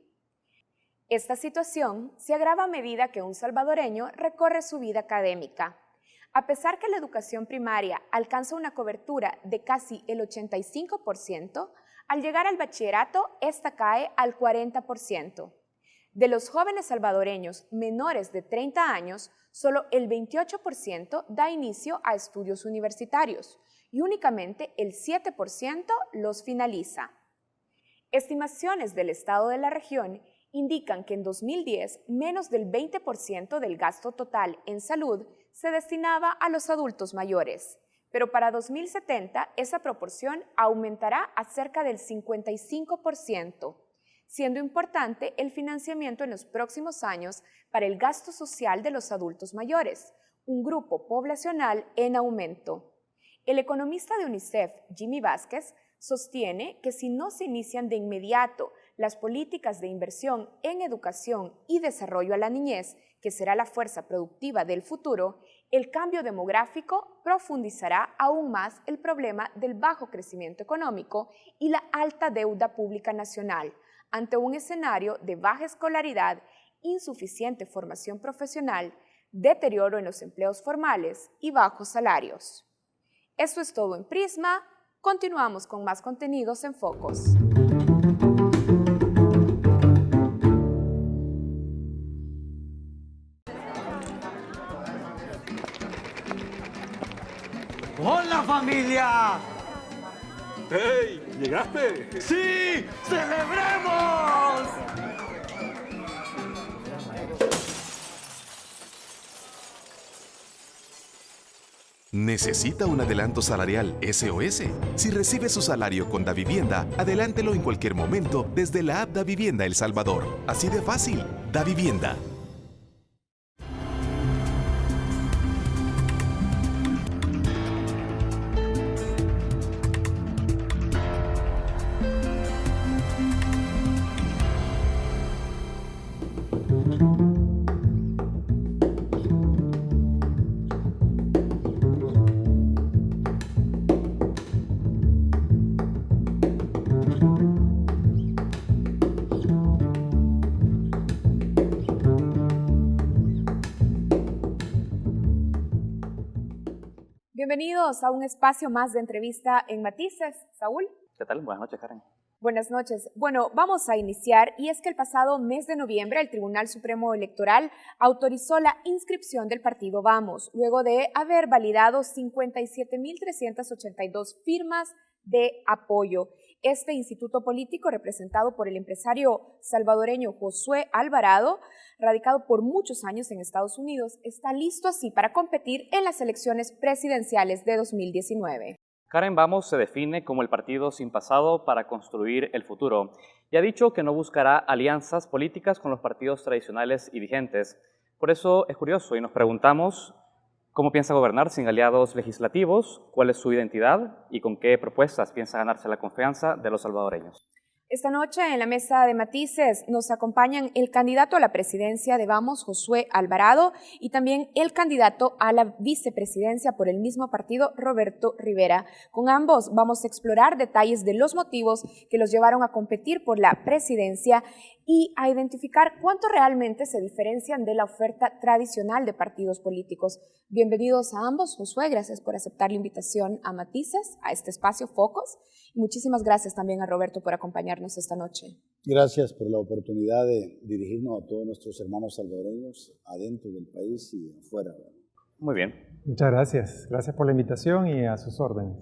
Esta situación se agrava a medida que un salvadoreño recorre su vida académica. A pesar que la educación primaria alcanza una cobertura de casi el 85%, al llegar al bachillerato, esta cae al 40%. De los jóvenes salvadoreños menores de 30 años, solo el 28% da inicio a estudios universitarios y únicamente el 7% los finaliza. Estimaciones del Estado de la región indican que en 2010 menos del 20% del gasto total en salud se destinaba a los adultos mayores, pero para 2070 esa proporción aumentará a cerca del 55%, siendo importante el financiamiento en los próximos años para el gasto social de los adultos mayores, un grupo poblacional en aumento. El economista de UNICEF, Jimmy Vázquez, sostiene que si no se inician de inmediato las políticas de inversión en educación y desarrollo a la niñez, que será la fuerza productiva del futuro, el cambio demográfico profundizará aún más el problema del bajo crecimiento económico y la alta deuda pública nacional, ante un escenario de baja escolaridad, insuficiente formación profesional, deterioro en los empleos formales y bajos salarios. Esto es todo en Prisma. Continuamos con más contenidos en Focos. ¡Hola, familia! ¡Hey! ¿Llegaste? ¡Sí! ¡Celebremos! ¿Necesita un adelanto salarial SOS? Si recibe su salario con Davivienda, adelántelo en cualquier momento desde la app Davivienda El Salvador. Así de fácil. Davivienda. Bienvenidos a un espacio más de entrevista en Matices. Saúl. ¿Qué tal? Buenas noches, Karen. Buenas noches. Bueno, vamos a iniciar y es que el pasado mes de noviembre el Tribunal Supremo Electoral autorizó la inscripción del partido Vamos, luego de haber validado 57.382 firmas de apoyo. Este instituto político, representado por el empresario salvadoreño Josué Alvarado, radicado por muchos años en Estados Unidos, está listo así para competir en las elecciones presidenciales de 2019. Karen Vamos se define como el partido sin pasado para construir el futuro y ha dicho que no buscará alianzas políticas con los partidos tradicionales y vigentes. Por eso es curioso y nos preguntamos cómo piensa gobernar sin aliados legislativos, cuál es su identidad y con qué propuestas piensa ganarse la confianza de los salvadoreños. Esta noche en la mesa de Matices nos acompañan el candidato a la presidencia de Vamos, Josué Alvarado, y también el candidato a la vicepresidencia por el mismo partido, Roberto Rivera. Con ambos vamos a explorar detalles de los motivos que los llevaron a competir por la presidencia y a identificar cuánto realmente se diferencian de la oferta tradicional de partidos políticos. Bienvenidos a ambos. Josué, gracias por aceptar la invitación a Matices, a este espacio Focos. Y muchísimas gracias también a Roberto por acompañarnos esta noche. Gracias por la oportunidad de dirigirnos a todos nuestros hermanos salvadoreños adentro del país y afuera. Muy bien. Muchas gracias. Gracias por la invitación y a sus órdenes.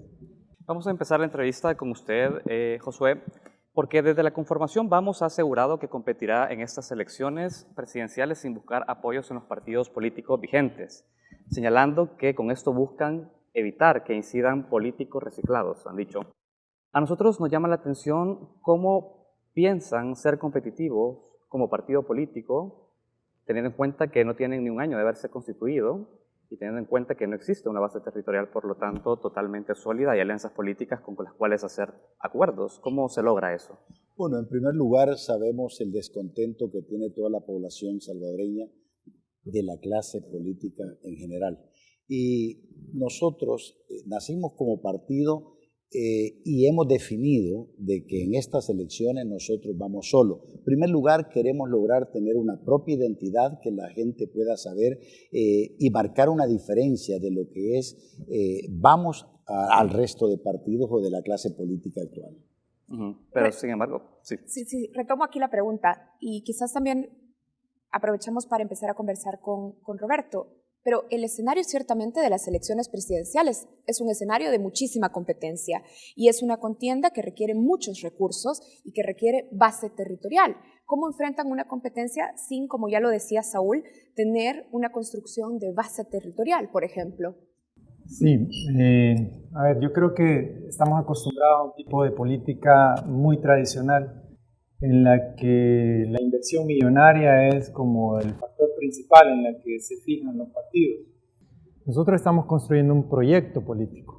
Vamos a empezar la entrevista con usted, Josué, porque desde la conformación Vamos ha asegurado que competirá en estas elecciones presidenciales sin buscar apoyos en los partidos políticos vigentes, señalando que con esto buscan evitar que incidan políticos reciclados, han dicho. A nosotros nos llama la atención cómo piensan ser competitivos como partido político, teniendo en cuenta que no tienen ni un año de haberse constituido y teniendo en cuenta que no existe una base territorial, por lo tanto, totalmente sólida y alianzas políticas con las cuales hacer acuerdos. ¿Cómo se logra eso? Bueno, en primer lugar, sabemos el descontento que tiene toda la población salvadoreña de la clase política en general. Y nosotros nacimos como partido y hemos definido de que en estas elecciones nosotros vamos solos. En primer lugar, queremos lograr tener una propia identidad que la gente pueda saber y marcar una diferencia de lo que es vamos al resto de partidos o de la clase política actual. Pero sin embargo, sí. Sí, retomo aquí la pregunta y quizás también aprovechemos para empezar a conversar con Roberto. Pero el escenario ciertamente de las elecciones presidenciales es un escenario de muchísima competencia y es una contienda que requiere muchos recursos y que requiere base territorial. ¿Cómo enfrentan una competencia sin, como ya lo decía Saúl, tener una construcción de base territorial, por ejemplo? Sí, a ver, yo creo que estamos acostumbrados a un tipo de política muy tradicional en la que la inversión millonaria es como el factor principal en la que se fijan los partidos. Nosotros estamos construyendo un proyecto político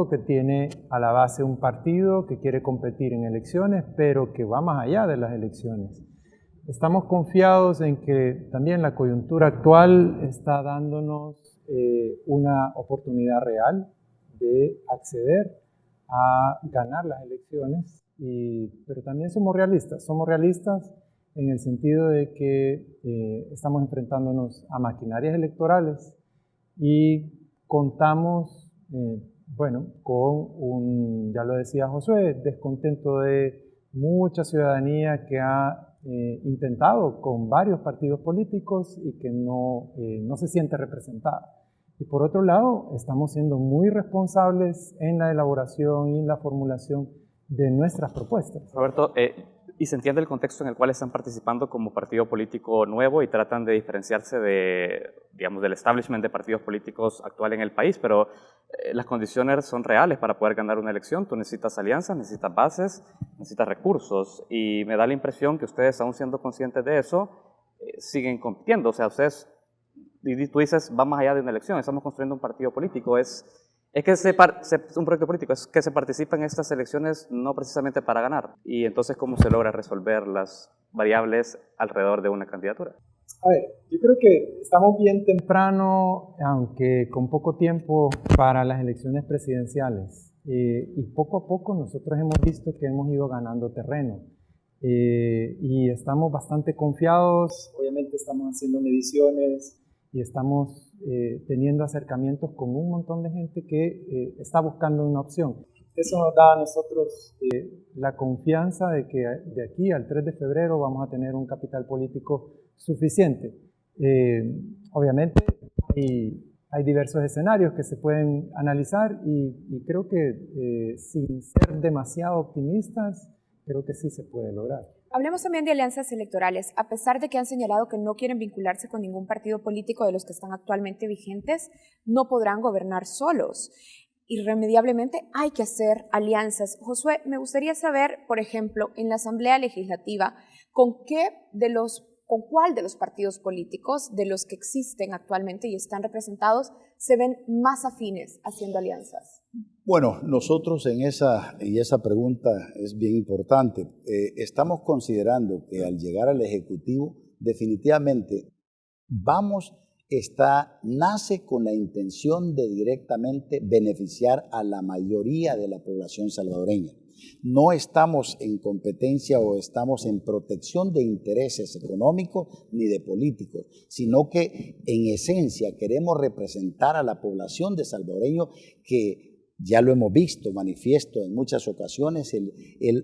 que tiene a la base un partido que quiere competir en elecciones, pero que va más allá de las elecciones. Estamos confiados en que también la coyuntura actual está dándonos una oportunidad real de acceder a ganar las elecciones. Pero también somos realistas en el sentido de que estamos enfrentándonos a maquinarias electorales y contamos, con ya lo decía Josué, descontento de mucha ciudadanía que ha intentado con varios partidos políticos y que no se siente representada. Y por otro lado, estamos siendo muy responsables en la elaboración y en la formulación de nuestras propuestas. Roberto, y se entiende el contexto en el cual están participando como partido político nuevo y tratan de diferenciarse del establishment de partidos políticos actual en el país, pero las condiciones son reales para poder ganar una elección. Tú necesitas alianzas, necesitas bases, necesitas recursos, y me da la impresión que ustedes, aún siendo conscientes de eso, siguen compitiendo. O sea, ustedes, y tú dices, va más allá de una elección, estamos construyendo un partido político, es que un proyecto político, es que se participa en estas elecciones no precisamente para ganar. Y entonces, ¿cómo se logra resolver las variables alrededor de una candidatura? A ver, yo creo que estamos bien temprano, aunque con poco tiempo, para las elecciones presidenciales. Y poco a poco nosotros hemos visto que hemos ido ganando terreno. Y estamos bastante confiados, obviamente estamos haciendo mediciones y estamos teniendo acercamientos con un montón de gente que está buscando una opción. Eso nos da a nosotros la confianza de que de aquí al 3 de febrero vamos a tener un capital político suficiente. Obviamente hay diversos escenarios que se pueden analizar y creo que sin ser demasiado optimistas, creo que sí se puede lograr. Hablemos también de alianzas electorales. A pesar de que han señalado que no quieren vincularse con ningún partido político de los que están actualmente vigentes, no podrán gobernar solos. Irremediablemente hay que hacer alianzas. Josué, me gustaría saber, por ejemplo, en la Asamblea Legislativa, ¿con cuál de los partidos políticos, de los que existen actualmente y están representados, se ven más afines haciendo alianzas? Bueno, nosotros y esa pregunta es bien importante, estamos considerando que al llegar al Ejecutivo, definitivamente nace con la intención de directamente beneficiar a la mayoría de la población salvadoreña. No estamos en competencia o estamos en protección de intereses económicos ni de políticos, sino que en esencia queremos representar a la población de salvadoreños que ya lo hemos visto manifiesto en muchas ocasiones,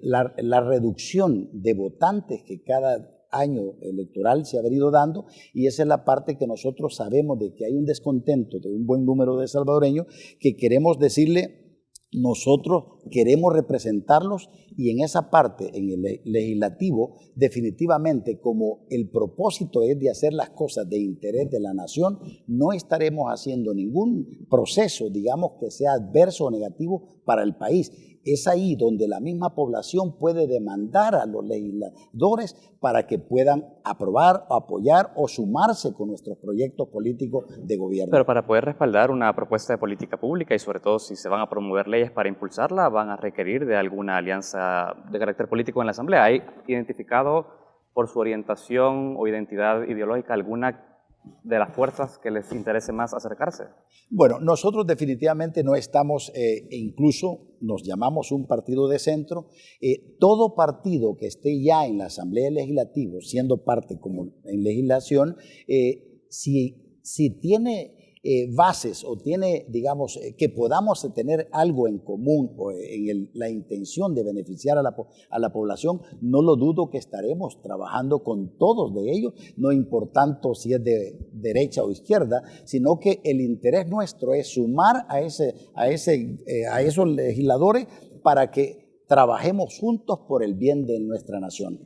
la reducción de votantes que cada año electoral se ha venido dando, y esa es la parte que nosotros sabemos de que hay un descontento de un buen número de salvadoreños que queremos decirle, nosotros queremos representarlos, y en esa parte, en el legislativo, definitivamente como el propósito es de hacer las cosas de interés de la nación, no estaremos haciendo ningún proceso, digamos, que sea adverso o negativo para el país. Es ahí donde la misma población puede demandar a los legisladores para que puedan aprobar, apoyar o sumarse con nuestros proyectos políticos de gobierno. Pero para poder respaldar una propuesta de política pública, y sobre todo si se van a promover leyes para impulsarla, van a requerir de alguna alianza de carácter político en la Asamblea. ¿Hay identificado por su orientación o identidad ideológica alguna de las fuerzas que les interese más acercarse? Bueno, nosotros definitivamente no estamos, incluso nos llamamos un partido de centro. Todo partido que esté ya en la Asamblea Legislativa, siendo parte como en legislación, si tiene bases o tiene, digamos, que podamos tener algo en común o en la intención de beneficiar a la población, no lo dudo que estaremos trabajando con todos de ellos, no importando si es de derecha o izquierda, sino que el interés nuestro es sumar a esos legisladores para que trabajemos juntos por el bien de nuestra nación.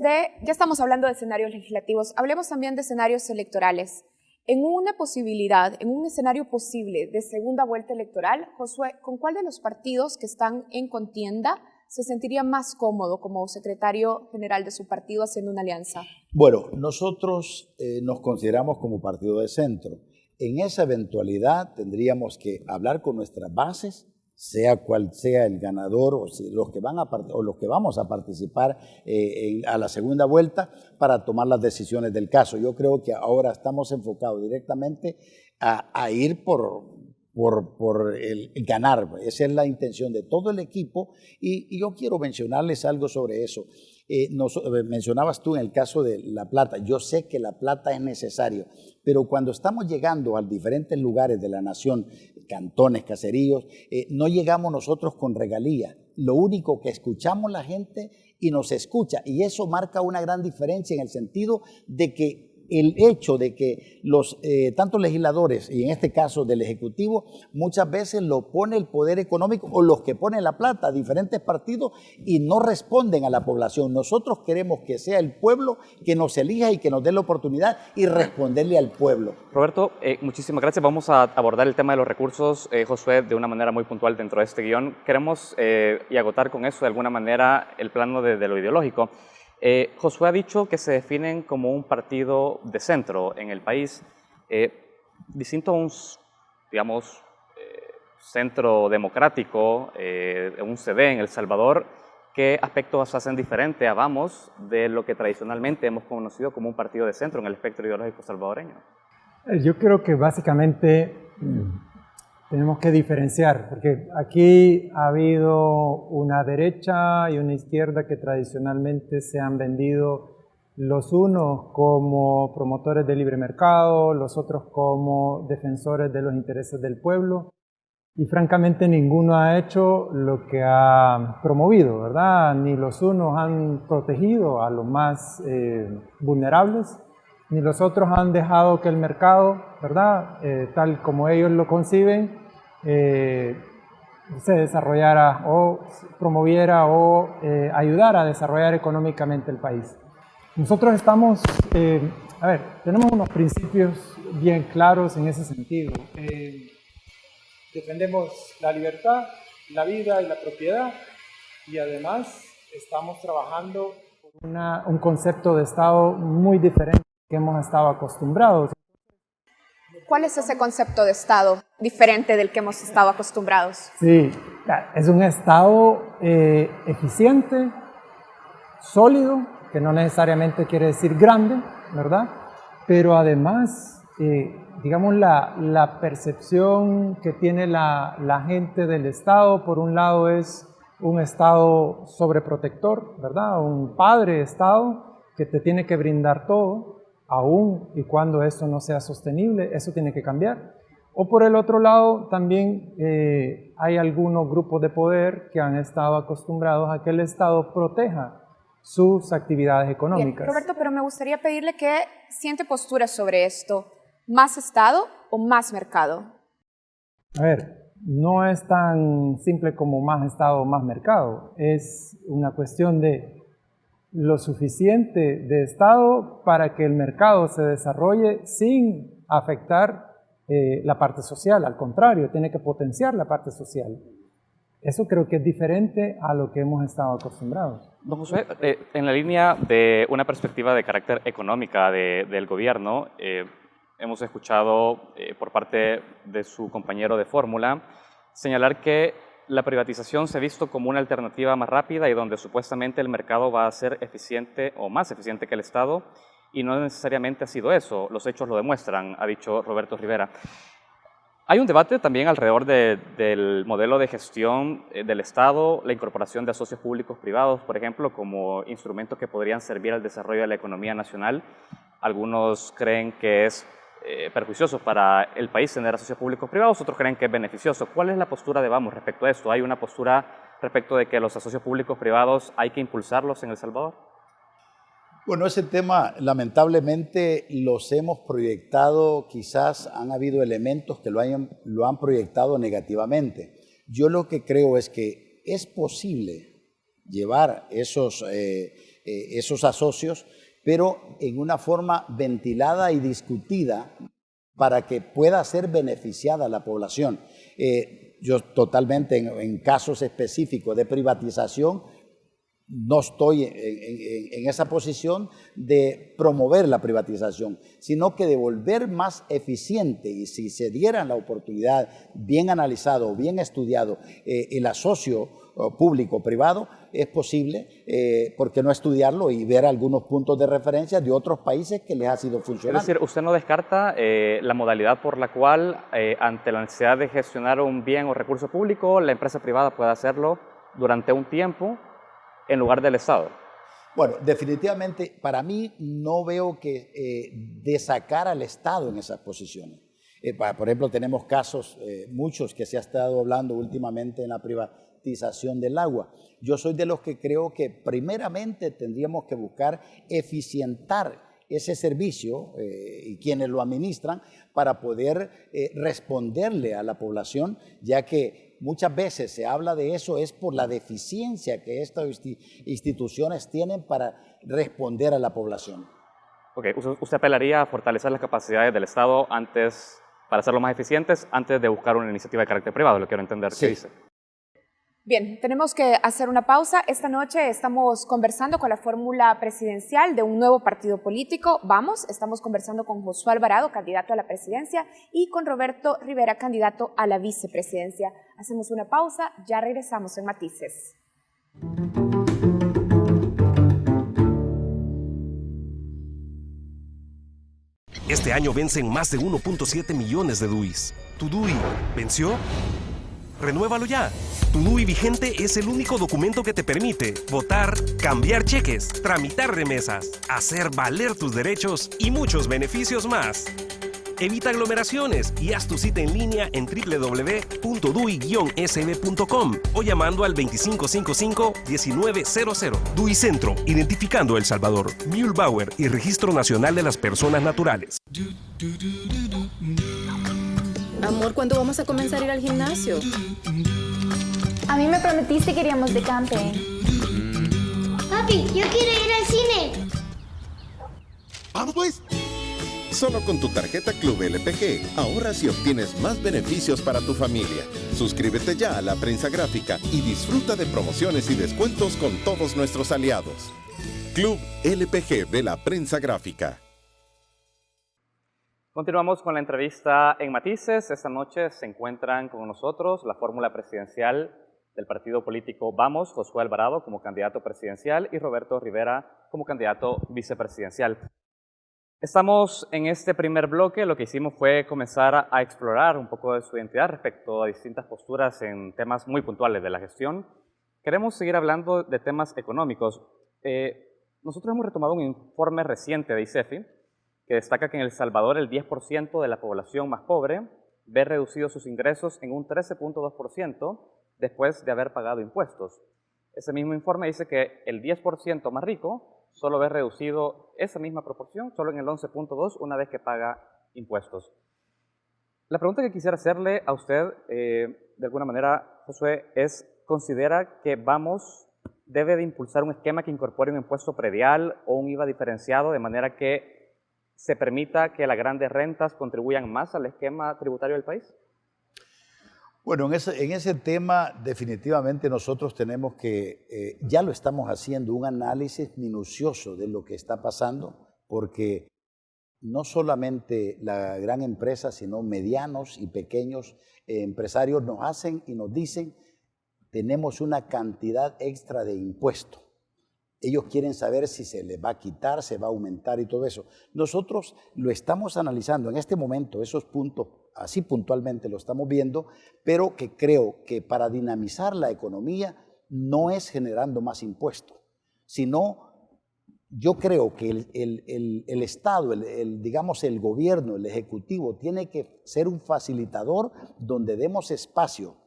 Ya estamos hablando de escenarios legislativos, hablemos también de escenarios electorales. En una posibilidad, en un escenario posible de segunda vuelta electoral, Josué, ¿con cuál de los partidos que están en contienda se sentiría más cómodo como secretario general de su partido haciendo una alianza? Bueno, nosotros nos consideramos como partido de centro. En esa eventualidad tendríamos que hablar con nuestras bases, sea cual sea el ganador o los que vamos a participar a la segunda vuelta para tomar las decisiones del caso. Yo creo que ahora estamos enfocados directamente a ir por el ganar. Esa es la intención de todo el equipo y yo quiero mencionarles algo sobre eso. Mencionabas tú en el caso de La Plata. Yo sé que La Plata es necesario, pero cuando estamos llegando a diferentes lugares de la nación, cantones, caseríos, no llegamos nosotros con regalías. Lo único que escuchamos la gente y nos escucha, y eso marca una gran diferencia en el sentido de que el hecho de que tanto legisladores, y en este caso del Ejecutivo, muchas veces lo pone el poder económico o los que ponen la plata a diferentes partidos y no responden a la población. Nosotros queremos que sea el pueblo que nos elija y que nos dé la oportunidad y responderle al pueblo. Roberto, muchísimas gracias. Vamos a abordar el tema de los recursos, Josué, de una manera muy puntual dentro de este guión. Queremos y agotar con eso de alguna manera el plano de lo ideológico. Josué ha dicho que se definen como un partido de centro en el país, distinto a un, digamos, centro democrático, un CD en El Salvador. ¿Qué aspectos hacen diferente a Vamos de lo que tradicionalmente hemos conocido como un partido de centro en el espectro ideológico salvadoreño? Yo creo que básicamente tenemos que diferenciar, porque aquí ha habido una derecha y una izquierda que tradicionalmente se han vendido los unos como promotores del libre mercado, los otros como defensores de los intereses del pueblo, y francamente ninguno ha hecho lo que ha promovido, ¿verdad? Ni los unos han protegido a los más vulnerables, ni los otros han dejado que el mercado, ¿verdad? Tal como ellos lo conciben, se desarrollara o promoviera o ayudara a desarrollar económicamente el país. Nosotros estamos, tenemos unos principios bien claros en ese sentido. Defendemos la libertad, la vida y la propiedad, y además estamos trabajando por un concepto de Estado muy diferente que hemos estado acostumbrados. ¿Cuál es ese concepto de Estado diferente del que hemos estado acostumbrados? Sí, es un Estado eficiente, sólido, que no necesariamente quiere decir grande, ¿verdad? Pero además, digamos, la percepción que tiene la gente del Estado, por un lado es un Estado sobreprotector, ¿verdad? Un padre Estado que te tiene que brindar todo, aún y cuando eso no sea sostenible, eso tiene que cambiar. O por el otro lado, también hay algunos grupos de poder que han estado acostumbrados a que el Estado proteja sus actividades económicas. Bien, Roberto, pero me gustaría pedirle que siente postura sobre esto. ¿Más Estado o más mercado? A ver, no es tan simple como más Estado o más mercado. Es una cuestión de lo suficiente de Estado para que el mercado se desarrolle sin afectar la parte social. Al contrario, tiene que potenciar la parte social. Eso creo que es diferente a lo que hemos estado acostumbrados. Don Josué, en la línea de una perspectiva de carácter económica del gobierno, hemos escuchado por parte de su compañero de fórmula señalar que la privatización se ha visto como una alternativa más rápida y donde supuestamente el mercado va a ser eficiente o más eficiente que el Estado, y no necesariamente ha sido eso. Los hechos lo demuestran, ha dicho Roberto Rivera. Hay un debate también alrededor del modelo de gestión del Estado, la incorporación de socios públicos privados, por ejemplo, como instrumentos que podrían servir al desarrollo de la economía nacional. Algunos creen que es perjuicioso para el país tener socios públicos privados, otros creen que es beneficioso. ¿Cuál es la postura de Vamos respecto a esto? ¿Hay una postura respecto de que los asocios públicos privados hay que impulsarlos en El Salvador? Bueno, ese tema lamentablemente los hemos proyectado, quizás han habido elementos que lo han proyectado negativamente. Yo lo que creo es que es posible llevar esos asocios, pero en una forma ventilada y discutida para que pueda ser beneficiada la población. Yo totalmente en casos específicos de privatización no estoy en esa posición de promover la privatización, sino que de volver más eficiente, y si se diera la oportunidad, bien analizado, bien estudiado, el asocio público-privado, es posible, ¿por qué no estudiarlo y ver algunos puntos de referencia de otros países que les ha sido funcionando? Es decir, ¿usted no descarta la modalidad por la cual, ante la necesidad de gestionar un bien o recurso público, la empresa privada pueda hacerlo durante un tiempo en lugar del Estado? Bueno, definitivamente para mí no veo que de sacar al Estado en esas posiciones. Por ejemplo, tenemos casos, muchos que se ha estado hablando últimamente en la privatización del agua. Yo soy de los que creo que primeramente tendríamos que buscar eficientar ese servicio y quienes lo administran para poder responderle a la población, ya que muchas veces se habla de eso es por la deficiencia que estas instituciones tienen para responder a la población. Ok, ¿usted apelaría a fortalecer las capacidades del Estado antes, para hacerlo más eficientes, antes de buscar una iniciativa de carácter privado? Lo quiero entender. Sí. ¿Qué dice? Bien, tenemos que hacer una pausa. Esta noche estamos conversando con la fórmula presidencial de un nuevo partido político. Vamos, estamos conversando con Josué Alvarado, candidato a la presidencia, y con Roberto Rivera, candidato a la vicepresidencia. Hacemos una pausa, ya regresamos en Matices. Este año vencen más de 1.7 millones de DUIs. ¿Tu DUI venció? ¡Renuévalo ya! Tu DUI vigente es el único documento que te permite votar, cambiar cheques, tramitar remesas, hacer valer tus derechos y muchos beneficios más. Evita aglomeraciones y haz tu cita en línea en www.dui-sb.com o llamando al 2555-1900. DUI Centro, identificando El Salvador, Mühlbauer y Registro Nacional de las Personas Naturales. Amor, ¿cuándo vamos a comenzar a ir al gimnasio? A mí me prometiste que iríamos de camping. Papi, yo quiero ir al cine. ¡Vamos pues! Solo con tu tarjeta Club LPG ahorras y obtienes más beneficios para tu familia. Suscríbete ya a La Prensa Gráfica y disfruta de promociones y descuentos con todos nuestros aliados. Club LPG de La Prensa Gráfica. Continuamos con la entrevista en Matices. Esta noche se encuentran con nosotros la fórmula presidencial del partido político Vamos, Josué Alvarado como candidato presidencial y Roberto Rivera como candidato vicepresidencial. Estamos en este primer bloque. Lo que hicimos fue comenzar a explorar un poco de su identidad respecto a distintas posturas en temas muy puntuales de la gestión. Queremos seguir hablando de temas económicos. Nosotros hemos retomado un informe reciente de ICEFI que destaca que en El Salvador el 10% de la población más pobre ve reducidos sus ingresos en un 13.2% después de haber pagado impuestos. Ese mismo informe dice que el 10% más rico solo ve reducido esa misma proporción, solo en el 11.2% una vez que paga impuestos. La pregunta que quisiera hacerle a usted, de alguna manera, Josué, es, ¿considera que Vamos debe de impulsar un esquema que incorpore un impuesto predial o un IVA diferenciado de manera que se permita que las grandes rentas contribuyan más al esquema tributario del país? Bueno, en ese tema definitivamente nosotros tenemos que, ya lo estamos haciendo, un análisis minucioso de lo que está pasando, porque no solamente la gran empresa, sino medianos y pequeños empresarios nos hacen y nos dicen, tenemos una cantidad extra de impuesto. Ellos quieren saber si se les va a quitar, se va a aumentar y todo eso. Nosotros lo estamos analizando en este momento, esos puntos, así puntualmente lo estamos viendo, pero que creo que para dinamizar la economía no es generando más impuestos, sino yo creo que el Estado, digamos el gobierno, el Ejecutivo, tiene que ser un facilitador donde demos espacio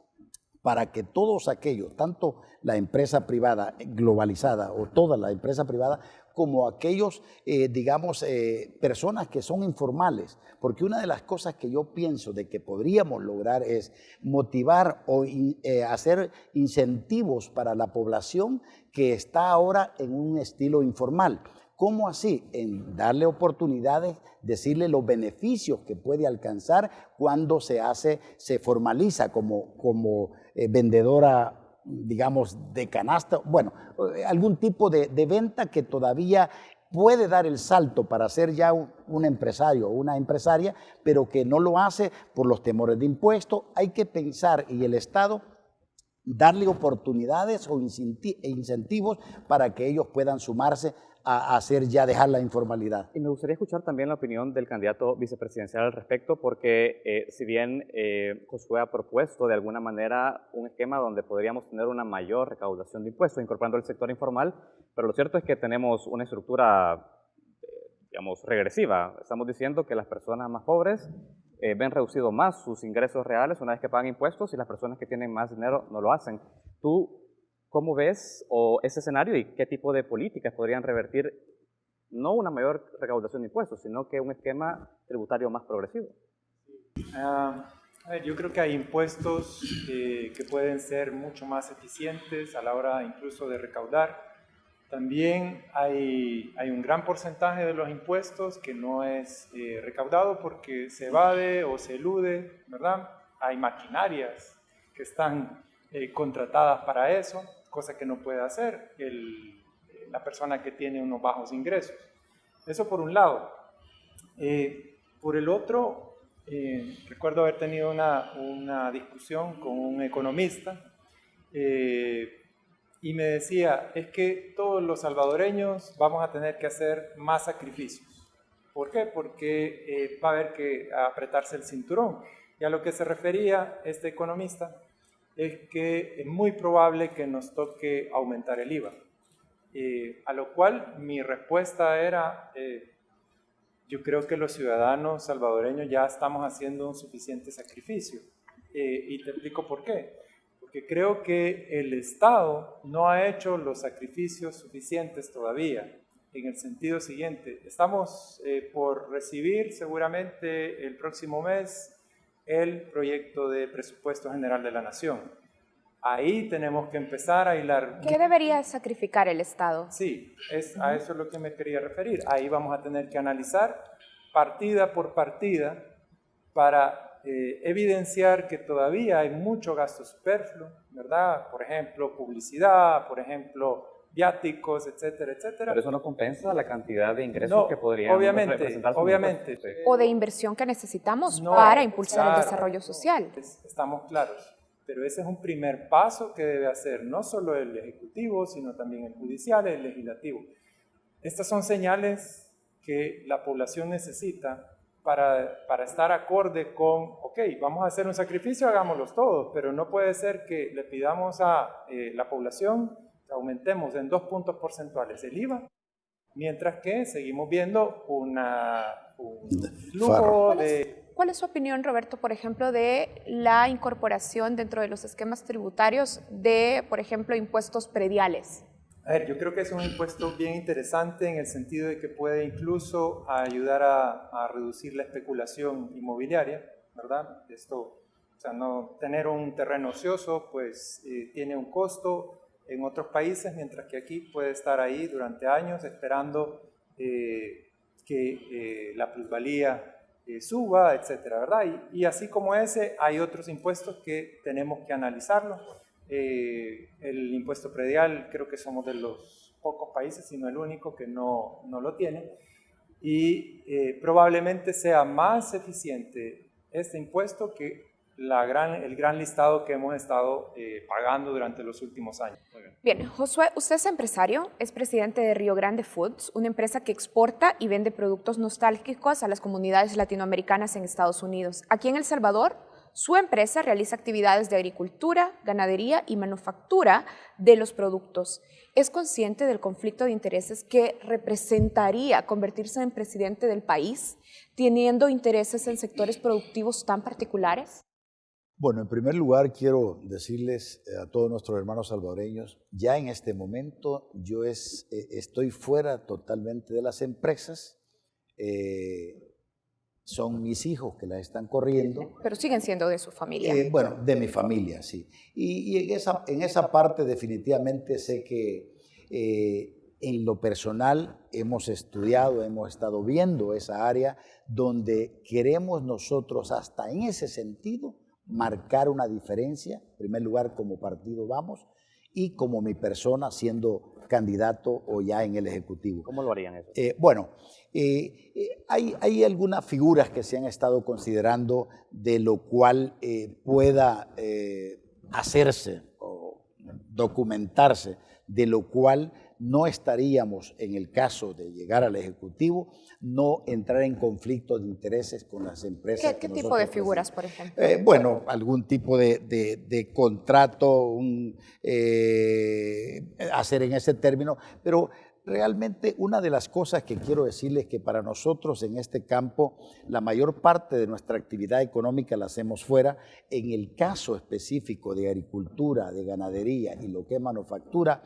para que todos aquellos, tanto la empresa privada globalizada o toda la empresa privada, como aquellos, personas que son informales. Porque una de las cosas que yo pienso de que podríamos lograr es motivar o hacer incentivos para la población que está ahora en un estilo informal. ¿Cómo así? En darle oportunidades, decirle los beneficios que puede alcanzar cuando se formaliza como vendedora, digamos, de canasta, bueno, algún tipo de venta que todavía puede dar el salto para ser ya un empresario o una empresaria, pero que no lo hace por los temores de impuestos. Hay que pensar, y el Estado, darle oportunidades o incentivos para que ellos puedan sumarse a dejar la informalidad. Y me gustaría escuchar también la opinión del candidato vicepresidencial al respecto, porque si bien Josué ha propuesto de alguna manera un esquema donde podríamos tener una mayor recaudación de impuestos, incorporando el sector informal, pero lo cierto es que tenemos una estructura, digamos, regresiva. Estamos diciendo que las personas más pobres ven reducido más sus ingresos reales una vez que pagan impuestos y las personas que tienen más dinero no lo hacen. ¿Tú cómo ves ese escenario y qué tipo de políticas podrían revertir no una mayor recaudación de impuestos, sino que un esquema tributario más progresivo? Yo creo que hay impuestos que pueden ser mucho más eficientes a la hora incluso de recaudar. También hay un gran porcentaje de los impuestos que no es recaudado porque se evade o se elude, ¿verdad? Hay maquinarias que están contratadas para eso, cosa que no puede hacer la persona que tiene unos bajos ingresos. Eso por un lado. Por el otro, recuerdo haber tenido una discusión con un economista y me decía, es que todos los salvadoreños vamos a tener que hacer más sacrificios. ¿Por qué? Porque va a haber que apretarse el cinturón. Y a lo que se refería este economista es que es muy probable que nos toque aumentar el IVA. A lo cual mi respuesta era, yo creo que los ciudadanos salvadoreños ya estamos haciendo un suficiente sacrificio. Y te explico por qué. Porque creo que el Estado no ha hecho los sacrificios suficientes todavía. En el sentido siguiente, estamos por recibir seguramente el próximo mes el proyecto de presupuesto general de la Nación. Ahí tenemos que empezar a hilar. ¿Qué debería sacrificar el Estado? Sí, a eso es lo que me quería referir. Ahí vamos a tener que analizar partida por partida para evidenciar que todavía hay mucho gasto superfluo, ¿verdad? Por ejemplo, publicidad, por ejemplo, viáticos, etcétera, etcétera. Pero eso no compensa la cantidad de ingresos que podrían representar. Obviamente. O de inversión que necesitamos para impulsar el desarrollo social. Estamos claros. Pero ese es un primer paso que debe hacer no solo el Ejecutivo, sino también el Judicial, el Legislativo. Estas son señales que la población necesita para estar acorde con, ok, vamos a hacer un sacrificio, hagámoslos todos, pero no puede ser que le pidamos a la población que aumentemos en 2 puntos porcentuales el IVA, mientras que seguimos viendo un flujo de... ¿Cuál es su opinión, Roberto, por ejemplo, de la incorporación dentro de los esquemas tributarios de, por ejemplo, impuestos prediales? A ver, yo creo que es un impuesto bien interesante en el sentido de que puede incluso ayudar a reducir la especulación inmobiliaria, ¿verdad? Esto, o sea, no tener un terreno ocioso, pues tiene un costo en otros países, mientras que aquí puede estar ahí durante años esperando que la plusvalía suba, etcétera, ¿verdad? Y así como ese, hay otros impuestos que tenemos que analizarlos. El impuesto predial creo que somos de los pocos países, si no el único, que no lo tiene. Y probablemente sea más eficiente este impuesto que el gran listado que hemos estado pagando durante los últimos años. Bien, Josué, usted es empresario, es presidente de Rio Grande Foods, una empresa que exporta y vende productos nostálgicos a las comunidades latinoamericanas en Estados Unidos. Aquí en El Salvador Su empresa realiza actividades de agricultura, ganadería y manufactura de los productos. ¿Es consciente del conflicto de intereses que representaría convertirse en presidente del país, teniendo intereses en sectores productivos tan particulares? Bueno, en primer lugar quiero decirles a todos nuestros hermanos salvadoreños, ya en este momento yo estoy fuera totalmente de las empresas, son mis hijos que las están corriendo. Pero siguen siendo de su familia. Bueno, de mi familia, sí. Y en esa parte definitivamente sé que en lo personal hemos estudiado, hemos estado viendo esa área donde queremos nosotros hasta en ese sentido marcar una diferencia, en primer lugar como partido Vamos y como mi persona siendo candidato o ya en el Ejecutivo. ¿Cómo lo harían eso? Hay algunas figuras que se han estado considerando de lo cual pueda hacerse o documentarse, de lo cual no estaríamos, en el caso de llegar al Ejecutivo, no entrar en conflicto de intereses con las empresas. ¿Qué tipo de figuras, por ejemplo? Bueno, algún tipo de contrato, hacer en ese término, pero realmente una de las cosas que quiero decirles es que para nosotros en este campo la mayor parte de nuestra actividad económica la hacemos fuera. En el caso específico de agricultura, de ganadería y lo que es manufactura,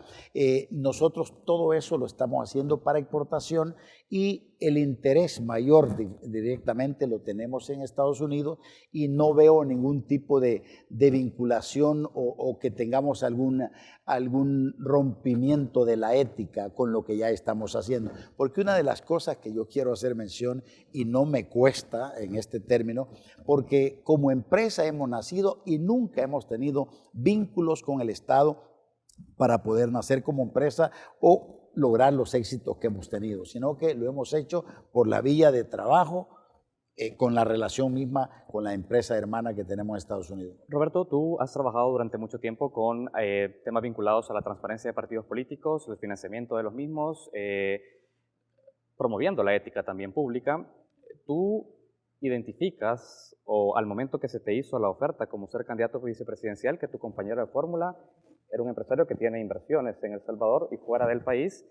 nosotros todo eso lo estamos haciendo para exportación y el interés mayor directamente lo tenemos en Estados Unidos y no veo ningún tipo de vinculación o que tengamos algún rompimiento de la ética con lo que ya estamos haciendo. Porque una de las cosas que yo quiero hacer mención, y no me cuesta en este término, porque como empresa hemos nacido y nunca hemos tenido vínculos con el Estado para poder nacer como empresa o lograr los éxitos que hemos tenido, sino que lo hemos hecho por la vía de trabajo, con la relación misma con la empresa hermana que tenemos en Estados Unidos. Roberto, tú has trabajado durante mucho tiempo con temas vinculados a la transparencia de partidos políticos, el financiamiento de los mismos, promoviendo la ética también pública. ¿Tú identificas, o al momento que se te hizo la oferta como ser candidato vicepresidencial, que tu compañero de fórmula era un empresario que tiene inversiones en El Salvador y fuera del país?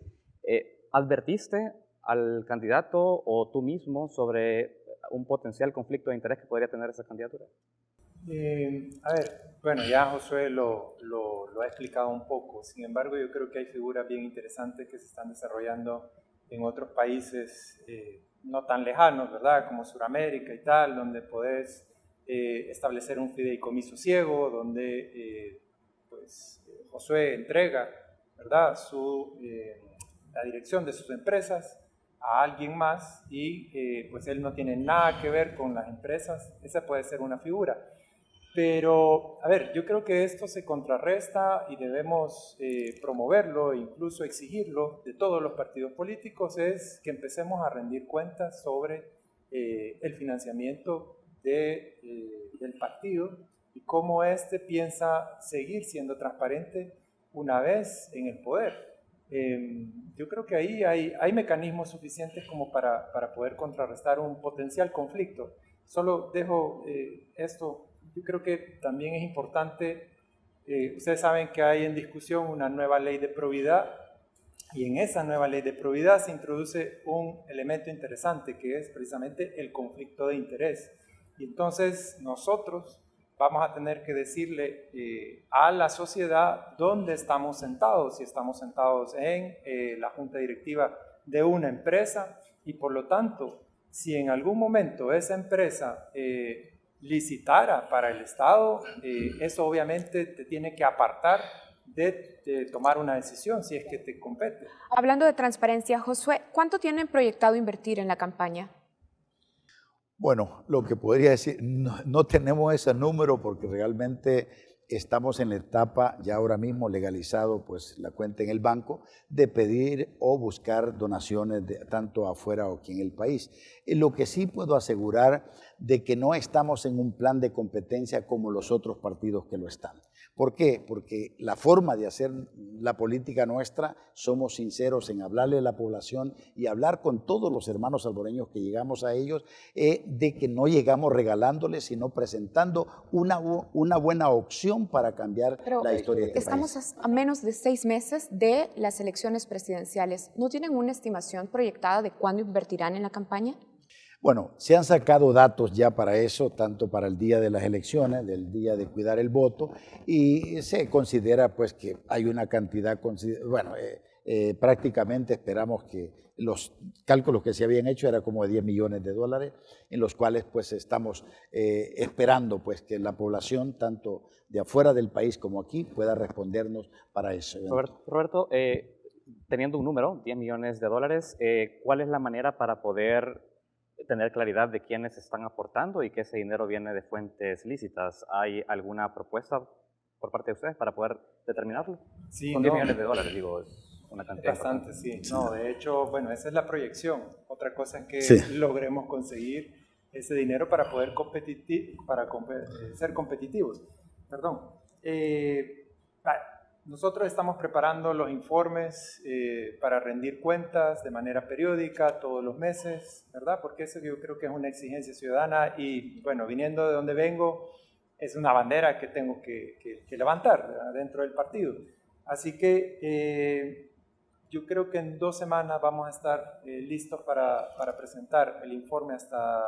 ¿Advertiste al candidato o tú mismo sobre un potencial conflicto de interés que podría tener esa candidatura? Bueno, ya Josué lo ha explicado un poco. Sin embargo, yo creo que hay figuras bien interesantes que se están desarrollando en otros países no tan lejanos, ¿verdad? Como Sudamérica y tal, donde podés establecer un fideicomiso ciego, donde Josué entrega, ¿verdad?, la dirección de sus empresas a alguien más y pues él no tiene nada que ver con las empresas. Esa puede ser una figura. Pero, yo creo que esto se contrarresta y debemos promoverlo e incluso exigirlo de todos los partidos políticos, es que empecemos a rendir cuentas sobre el financiamiento del partido y cómo éste piensa seguir siendo transparente una vez en el poder. Yo creo que ahí hay mecanismos suficientes como para poder contrarrestar un potencial conflicto. Solo dejo esto. Yo creo que también es importante, ustedes saben que hay en discusión una nueva ley de probidad y en esa nueva ley de probidad se introduce un elemento interesante que es precisamente el conflicto de interés. Y entonces nosotros vamos a tener que decirle a la sociedad dónde estamos sentados, si estamos sentados en la junta directiva de una empresa y por lo tanto, si en algún momento esa empresa licitara para el Estado, eso obviamente te tiene que apartar de tomar una decisión si es que te compete. Hablando de transparencia, Josué, ¿cuánto tienen proyectado invertir en la campaña? Bueno, lo que podría decir, no tenemos ese número porque realmente estamos en la etapa, ya ahora mismo legalizado pues la cuenta en el banco, de pedir o buscar donaciones tanto afuera o aquí en el país. Lo que sí puedo asegurar de que no estamos en un plan de competencia como los otros partidos que lo están. ¿Por qué? Porque la forma de hacer la política nuestra, somos sinceros en hablarle a la población y hablar con todos los hermanos salvadoreños que llegamos a ellos, de que no llegamos regalándoles, sino presentando una buena opción para cambiar la historia de este estamos país. a menos de 6 meses de las elecciones presidenciales. ¿No tienen una estimación proyectada de cuándo invertirán en la campaña? Bueno, se han sacado datos ya para eso, tanto para el día de las elecciones, del día de cuidar el voto, y se considera pues que hay una cantidad, bueno, prácticamente esperamos que los cálculos que se habían hecho era como de 10 millones de dólares, en los cuales pues estamos esperando pues que la población, tanto de afuera del país como aquí, pueda respondernos para eso. Roberto, teniendo un número, 10 millones de dólares, ¿cuál es la manera para poder tener claridad de quiénes están aportando y que ese dinero viene de fuentes lícitas? ¿Hay alguna propuesta por parte de ustedes para poder determinarlo? Sí, Son 10 millones de dólares, digo, es una cantidad bastante, importante. sí. No, de hecho, bueno, esa es la proyección. Otra cosa es que logremos conseguir ese dinero para poder ser competitivos. Perdón. Nosotros estamos preparando los informes para rendir cuentas de manera periódica, todos los meses, ¿verdad? Porque eso yo creo que es una exigencia ciudadana y, bueno, viniendo de donde vengo, es una bandera que tengo que levantar, ¿verdad?, dentro del partido. Así que yo creo que en 2 semanas vamos a estar listos para presentar el informe hasta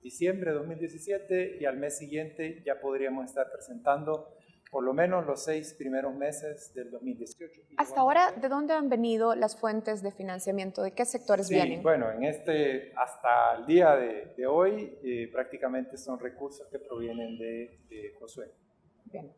diciembre de 2017 y al mes siguiente ya podríamos estar presentando por lo menos los 6 primeros meses del 2018. Hasta ahora, ¿de dónde han venido las fuentes de financiamiento? ¿De qué sectores vienen? Bueno, hasta el día de hoy prácticamente son recursos que provienen de Josué. Bien.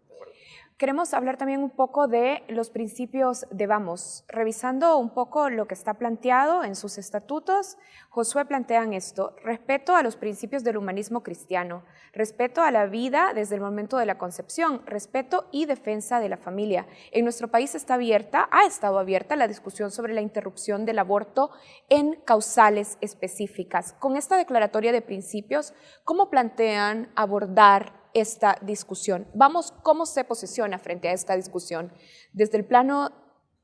Queremos hablar también un poco de los principios de Vamos. Revisando un poco lo que está planteado en sus estatutos, Josué plantean esto: respeto a los principios del humanismo cristiano, respeto a la vida desde el momento de la concepción, respeto y defensa de la familia. En nuestro país ha estado abierta la discusión sobre la interrupción del aborto en causales específicas. Con esta declaratoria de principios, ¿cómo plantean abordar esta discusión? Vamos, ¿cómo se posiciona frente a esta discusión? ¿Desde el plano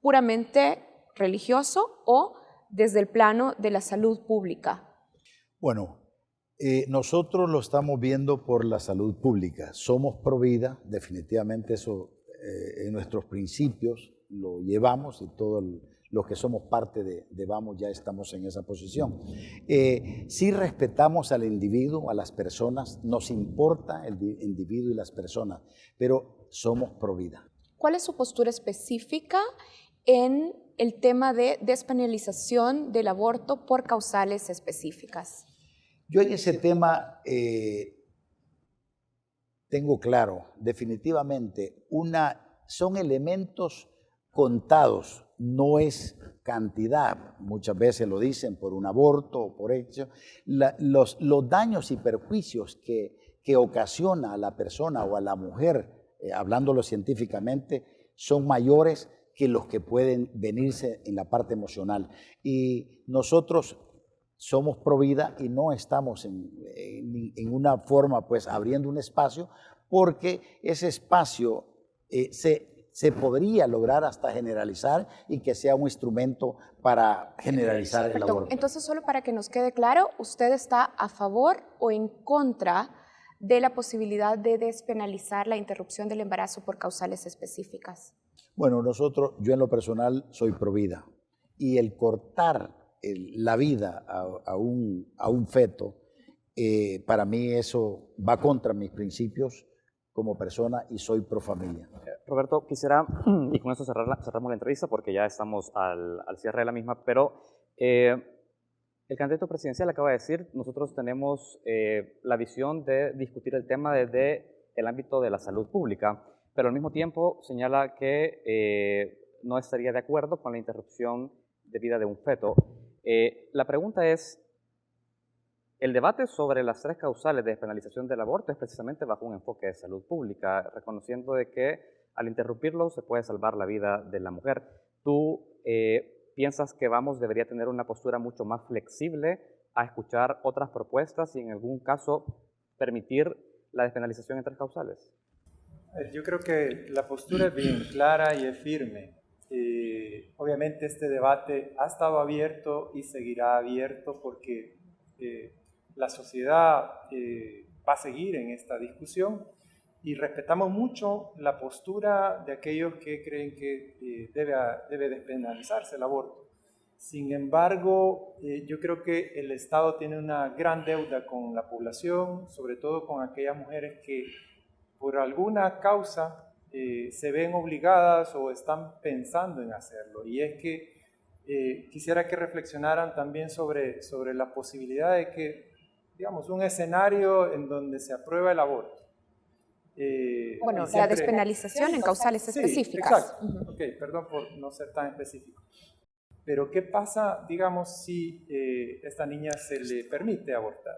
puramente religioso o desde el plano de la salud pública? Bueno, nosotros lo estamos viendo por la salud pública. Somos pro vida, definitivamente eso en nuestros principios lo llevamos y todos los que somos parte de Vamos ya estamos en esa posición. Sí respetamos al individuo, a las personas, nos importa el individuo y las personas, pero somos pro vida. ¿Cuál es su postura específica en el tema de despenalización del aborto por causales específicas? Yo en ese tema tengo claro, definitivamente, son elementos contados, no es cantidad. Muchas veces lo dicen por un aborto o por hecho. Los daños y perjuicios que ocasiona a la persona o a la mujer, hablándolo científicamente, son mayores que los que pueden venirse en la parte emocional. Y nosotros somos pro vida y no estamos en una forma, pues, abriendo un espacio, porque ese espacio se podría lograr hasta generalizar y que sea un instrumento para generalizar el aborto. Entonces, solo para que nos quede claro, ¿usted está a favor o en contra de la posibilidad de despenalizar la interrupción del embarazo por causales específicas? Bueno, yo en lo personal soy pro vida, y el cortar la vida a un feto, para mí eso va contra mis principios como persona y soy pro familia. Roberto, quisiera, y con eso cerramos la entrevista porque ya estamos al cierre de la misma, pero el candidato presidencial acaba de decir, nosotros tenemos la visión de discutir el tema desde el ámbito de la salud pública, pero al mismo tiempo señala que no estaría de acuerdo con la interrupción de vida de un feto. La pregunta es, el debate sobre las 3 causales de despenalización del aborto es precisamente bajo un enfoque de salud pública, reconociendo de que al interrumpirlo se puede salvar la vida de la mujer. ¿Tú piensas que Vamos debería tener una postura mucho más flexible a escuchar otras propuestas y en algún caso permitir la despenalización en 3 causales? Yo creo que la postura es bien clara y es firme. Obviamente este debate ha estado abierto y seguirá abierto porque la sociedad va a seguir en esta discusión y respetamos mucho la postura de aquellos que creen que debe despenalizarse el aborto. Sin embargo, yo creo que el Estado tiene una gran deuda con la población, sobre todo con aquellas mujeres que por alguna causa se ven obligadas o están pensando en hacerlo. Y es que quisiera que reflexionaran también sobre la posibilidad de que, digamos, un escenario en donde se aprueba el aborto. Bueno, la despenalización en causales específicas. Exacto. Ok, perdón por no ser tan específico. Pero ¿qué pasa, digamos, si esta niña se le permite abortar?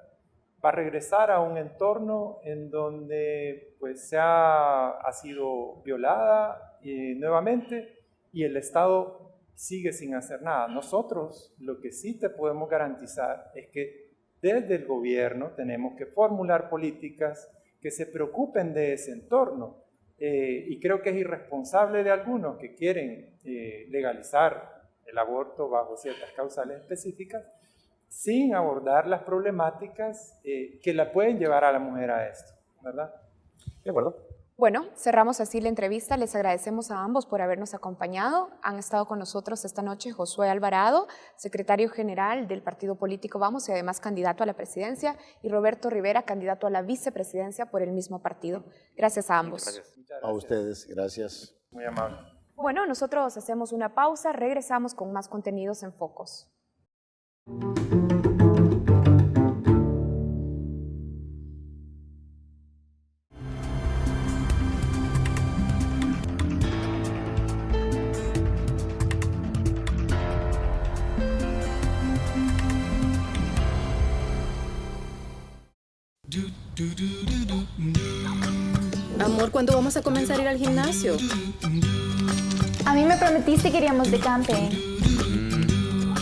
Va a regresar a un entorno en donde pues, ha sido violada nuevamente y el Estado sigue sin hacer nada. Nosotros lo que sí te podemos garantizar es que desde el gobierno tenemos que formular políticas que se preocupen de ese entorno. Y creo que es irresponsable de algunos que quieren legalizar el aborto bajo ciertas causales específicas, sin abordar las problemáticas que la pueden llevar a la mujer a esto, ¿verdad? De acuerdo. Bueno, cerramos así la entrevista. Les agradecemos a ambos por habernos acompañado. Han estado con nosotros esta noche Josué Alvarado, secretario general del partido político Vamos y además candidato a la presidencia, y Roberto Rivera, candidato a la vicepresidencia por el mismo partido. Gracias a ambos. Gracias. A ustedes, gracias. Muy amable. Bueno, nosotros hacemos una pausa, regresamos con más contenidos en Focos. Amor, ¿cuándo vamos a comenzar a ir al gimnasio? A mí me prometiste que iríamos de camping.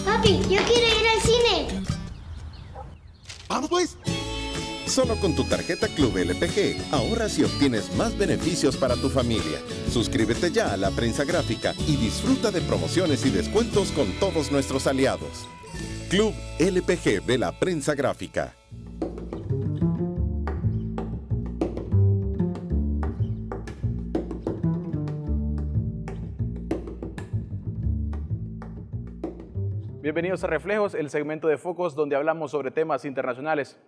Papi, yo quiero ir al cine. ¡Vamos pues! Solo con tu tarjeta Club LPG ahorras y obtienes más beneficios para tu familia. Suscríbete ya a La Prensa Gráfica y disfruta de promociones y descuentos con todos nuestros aliados. Club LPG de La Prensa Gráfica. Bienvenidos a Reflejos, el segmento de Focos donde hablamos sobre temas internacionales.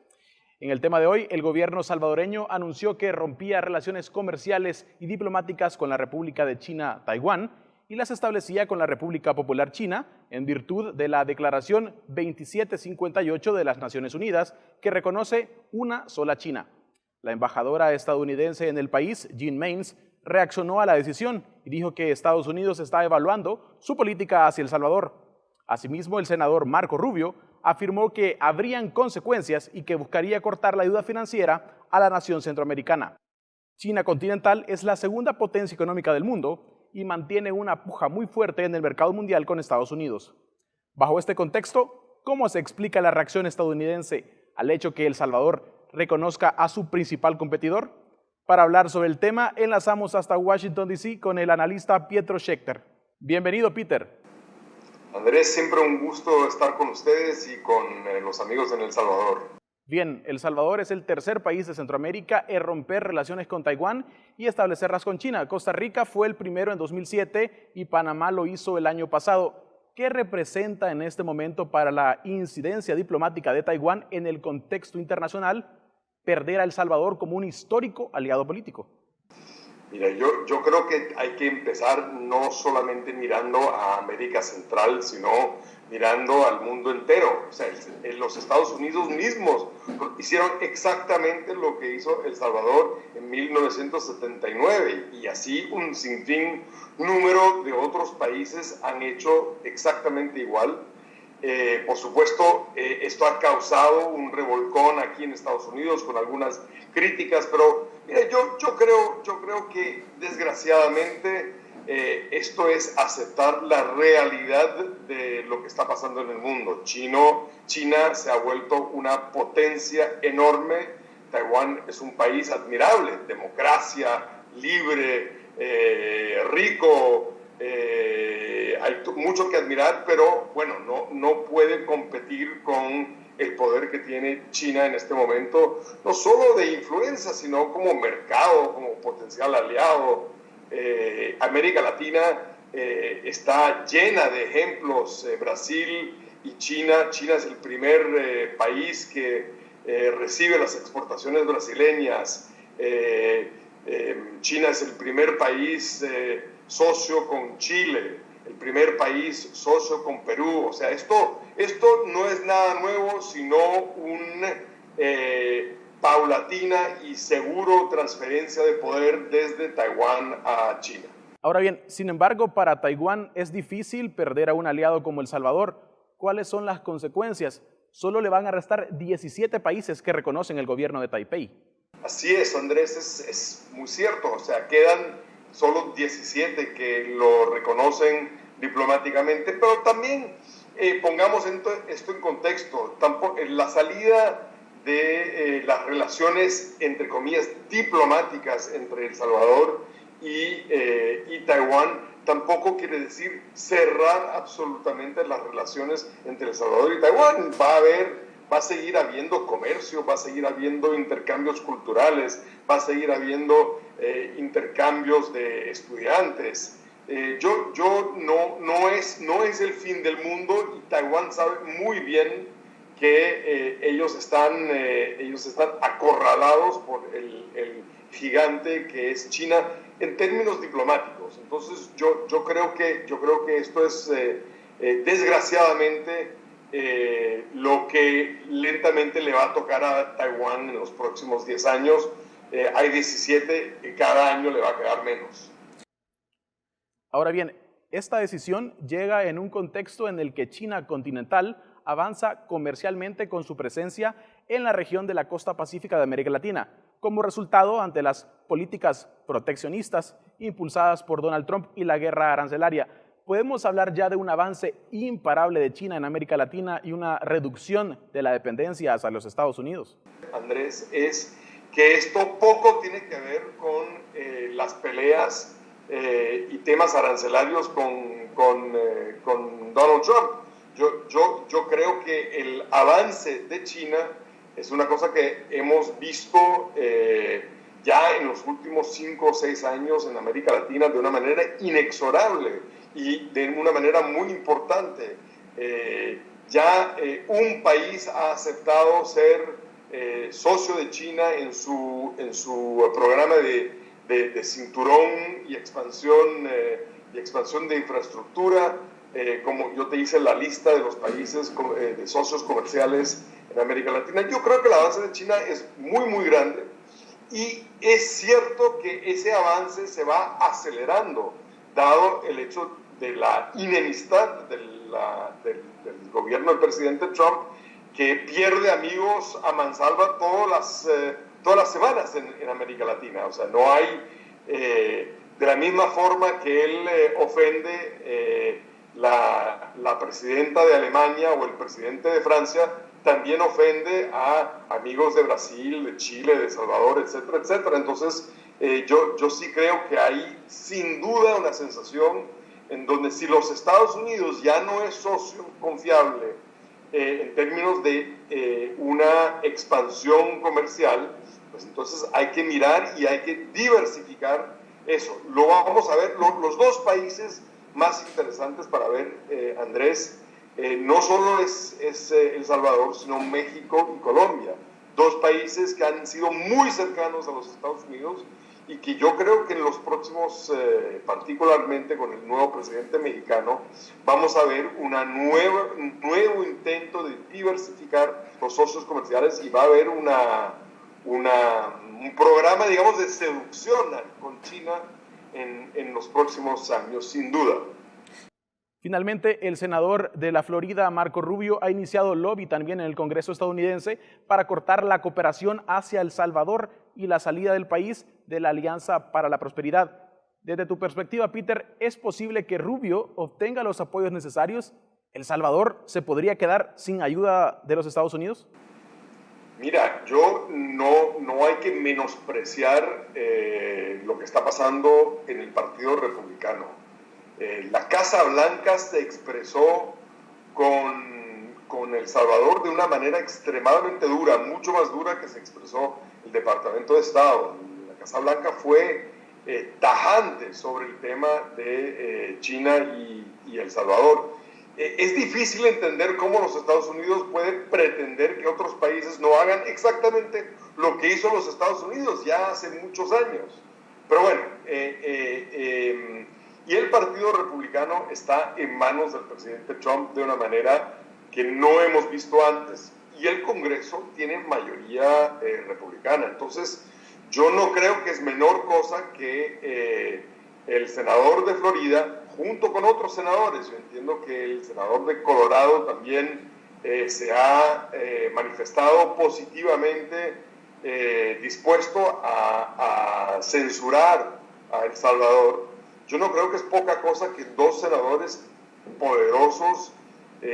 En el tema de hoy, el gobierno salvadoreño anunció que rompía relaciones comerciales y diplomáticas con la República de China, Taiwán, y las establecía con la República Popular China en virtud de la Declaración 2758 de las Naciones Unidas, que reconoce una sola China. La embajadora estadounidense en el país, Jean Maines, reaccionó a la decisión y dijo que Estados Unidos está evaluando su política hacia El Salvador. Asimismo, el senador Marco Rubio afirmó que habrían consecuencias y que buscaría cortar la ayuda financiera a la nación centroamericana. China continental es la segunda potencia económica del mundo y mantiene una puja muy fuerte en el mercado mundial con Estados Unidos. Bajo este contexto, ¿cómo se explica la reacción estadounidense al hecho que El Salvador reconozca a su principal competidor? Para hablar sobre el tema, enlazamos hasta Washington, D.C. con el analista Pietro Schechter. Bienvenido, Peter. Andrés, siempre un gusto estar con ustedes y con los amigos en El Salvador. Bien, El Salvador es el tercer país de Centroamérica en romper relaciones con Taiwán y establecerlas con China. Costa Rica fue el primero en 2007 y Panamá lo hizo el año pasado. ¿Qué representa en este momento para la incidencia diplomática de Taiwán en el contexto internacional perder a El Salvador como un histórico aliado político? Mira, yo creo que hay que empezar no solamente mirando a América Central, sino mirando al mundo entero. O sea, los Estados Unidos mismos hicieron exactamente lo que hizo El Salvador en 1979 y así un sinfín número de otros países han hecho exactamente igual. Por supuesto, esto ha causado un revolcón aquí en Estados Unidos con algunas críticas, pero mira, yo creo que desgraciadamente esto es aceptar la realidad de lo que está pasando en el mundo. China se ha vuelto una potencia enorme. Taiwán es un país admirable, democracia, libre, rico, hay mucho que admirar, pero bueno, no puede competir con el poder que tiene China en este momento, no solo de influencia, sino como mercado, como potencial aliado. América Latina está llena de ejemplos. Brasil y China es el primer país que recibe las exportaciones brasileñas. China es el primer país socio con Chile, el primer país socio con Perú. O sea, esto no es nada nuevo, sino una paulatina y seguro transferencia de poder desde Taiwán a China. Ahora bien, sin embargo, para Taiwán es difícil perder a un aliado como El Salvador. ¿Cuáles son las consecuencias? Solo le van a restar 17 países que reconocen el gobierno de Taipei. Así es, Andrés, es muy cierto. O sea, quedan solo 17 que lo reconocen diplomáticamente, pero también pongamos esto en contexto. La salida de las relaciones, entre comillas, diplomáticas entre El Salvador y Taiwán tampoco quiere decir cerrar absolutamente las relaciones entre El Salvador y Taiwán. Va a seguir habiendo comercio, va a seguir habiendo intercambios culturales, va a seguir habiendo intercambios de estudiantes. No es el fin del mundo, y Taiwán sabe muy bien que ellos están acorralados por el gigante que es China en términos diplomáticos. Entonces yo creo que esto es desgraciadamente lo que lentamente le va a tocar a Taiwán en los próximos 10 años. Hay 17, y cada año le va a quedar menos. Ahora bien, esta decisión llega en un contexto en el que China continental avanza comercialmente con su presencia en la región de la costa pacífica de América Latina, como resultado ante las políticas proteccionistas impulsadas por Donald Trump y la guerra arancelaria. ¿Podemos hablar ya de un avance imparable de China en América Latina y una reducción de la dependencia hacia los Estados Unidos? Andrés, es que esto poco tiene que ver con las peleas y temas arancelarios con Donald Trump. Yo creo que el avance de China es una cosa que hemos visto ya en los últimos 5 o 6 años en América Latina de una manera inexorable y de una manera muy importante. Un país ha aceptado ser socio de China en su programa de cinturón y expansión de infraestructura. Como yo te hice la lista de los países de socios comerciales en América Latina, yo creo que el avance de China es muy, muy grande, y es cierto que ese avance se va acelerando, dado el hecho de la enemistad del gobierno del presidente Trump, que pierde amigos a mansalva todas las semanas en América Latina. O sea, no hay, de la misma forma que él ofende la presidenta de Alemania o el presidente de Francia, también ofende a amigos de Brasil, de Chile, de El Salvador, etcétera, etcétera. Entonces, yo sí creo que hay sin duda una sensación en donde, si los Estados Unidos ya no es socio confiable en términos de una expansión comercial, pues entonces hay que mirar y hay que diversificar eso. Lo vamos a ver, los dos países más interesantes para ver, Andrés, no solo es El Salvador, sino México y Colombia, dos países que han sido muy cercanos a los Estados Unidos y que yo creo que en los próximos, particularmente con el nuevo presidente mexicano, vamos a ver un nuevo intento de diversificar los socios comerciales, y va a haber un programa, digamos, de seducción con China en los próximos años, sin duda. Finalmente, el senador de la Florida, Marco Rubio, ha iniciado lobby también en el Congreso estadounidense para cortar la cooperación hacia El Salvador y la salida del país de la Alianza para la Prosperidad. Desde tu perspectiva, Peter, ¿es posible que Rubio obtenga los apoyos necesarios? ¿El Salvador se podría quedar sin ayuda de los Estados Unidos? Mira, no hay que menospreciar lo que está pasando en el Partido Republicano. La Casa Blanca se expresó con El Salvador de una manera extremadamente dura, mucho más dura que se expresó el Departamento de Estado. La Casa Blanca fue tajante sobre el tema de China y El Salvador. Es difícil entender cómo los Estados Unidos pueden pretender que otros países no hagan exactamente lo que hizo los Estados Unidos ya hace muchos años. Pero bueno, y el Partido Republicano está en manos del presidente Trump de una manera que no hemos visto antes. Y el Congreso tiene mayoría republicana. Entonces, yo no creo que es menor cosa que el senador de Florida, junto con otros senadores, yo entiendo que el senador de Colorado también se ha manifestado positivamente dispuesto a censurar a El Salvador. Yo no creo que es poca cosa que dos senadores poderosos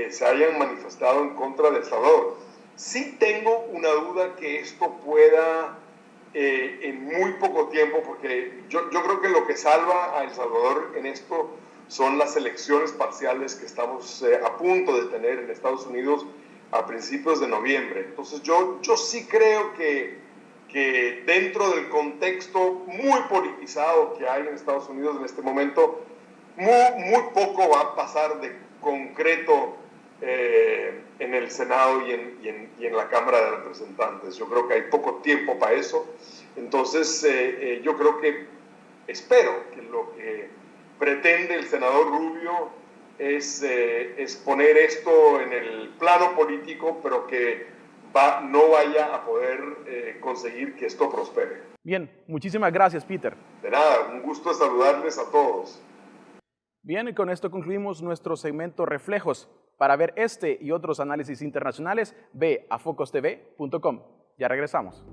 se hayan manifestado en contra de El Salvador. Sí tengo una duda que esto pueda en muy poco tiempo, porque yo creo que lo que salva a El Salvador en esto son las elecciones parciales que estamos a punto de tener en Estados Unidos a principios de noviembre. Entonces yo sí creo que dentro del contexto muy politizado que hay en Estados Unidos en este momento, muy poco va a pasar de concreto en el Senado y en la Cámara de Representantes. Yo creo que hay poco tiempo para eso. Entonces yo creo espero que lo que pretende el senador Rubio es poner esto en el plano político, pero que no vaya a poder conseguir que esto prospere. Bien, muchísimas gracias, Peter. De nada, un gusto saludarles a todos. Bien, y con esto concluimos nuestro segmento Reflejos. Para ver este y otros análisis internacionales, ve a focostv.com. Ya regresamos.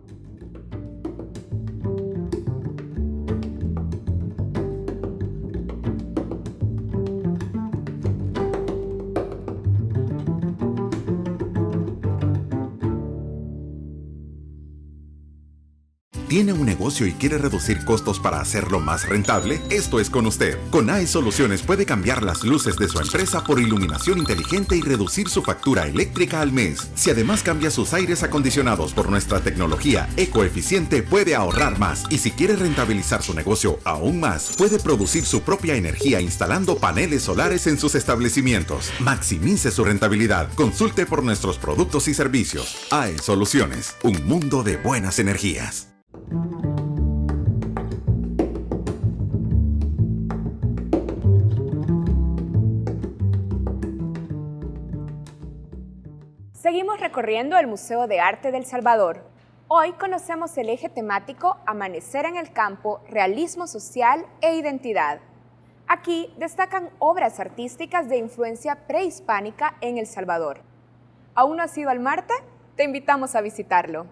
¿Tiene un negocio y quiere reducir costos para hacerlo más rentable? Esto es con usted. Con AE Soluciones puede cambiar las luces de su empresa por iluminación inteligente y reducir su factura eléctrica al mes. Si además cambia sus aires acondicionados por nuestra tecnología ecoeficiente, puede ahorrar más. Y si quiere rentabilizar su negocio aún más, puede producir su propia energía instalando paneles solares en sus establecimientos. Maximice su rentabilidad. Consulte por nuestros productos y servicios. AE Soluciones, un mundo de buenas energías. Seguimos recorriendo el Museo de Arte de El Salvador. Hoy conocemos el eje temático Amanecer en el campo, realismo social e identidad. Aquí destacan obras artísticas de influencia prehispánica en El Salvador. ¿Aún no has ido al Marte? Te invitamos a visitarlo.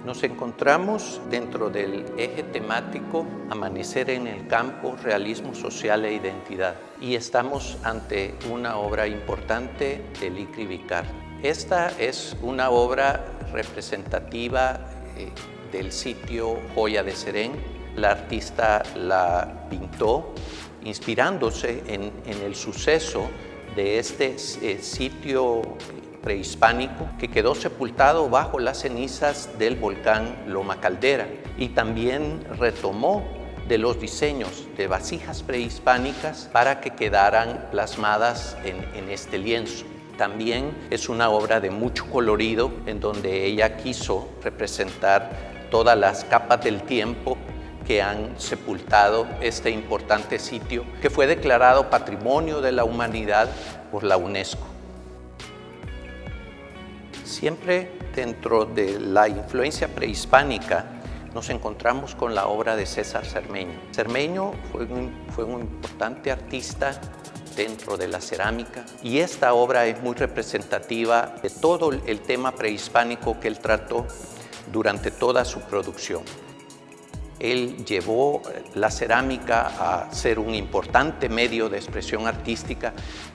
Nos encontramos dentro del eje temático Amanecer en el campo, realismo social e identidad, y estamos ante una obra importante de Likri Vicar. Esta es una obra representativa del sitio Joya de Serén. La artista la pintó inspirándose en el suceso de este sitio prehispánico que quedó sepultado bajo las cenizas del volcán Loma Caldera, y también retomó de los diseños de vasijas prehispánicas para que quedaran plasmadas en este lienzo. También es una obra de mucho colorido en donde ella quiso representar todas las capas del tiempo que han sepultado este importante sitio que fue declarado Patrimonio de la Humanidad por la UNESCO. Siempre dentro de la influencia prehispánica nos encontramos con la obra de César Cermeño. Cermeño fue un importante artista dentro de la cerámica, y esta obra es muy representativa de todo el tema prehispánico que él trató durante toda su producción. Él llevó la cerámica a ser un importante medio de expresión artística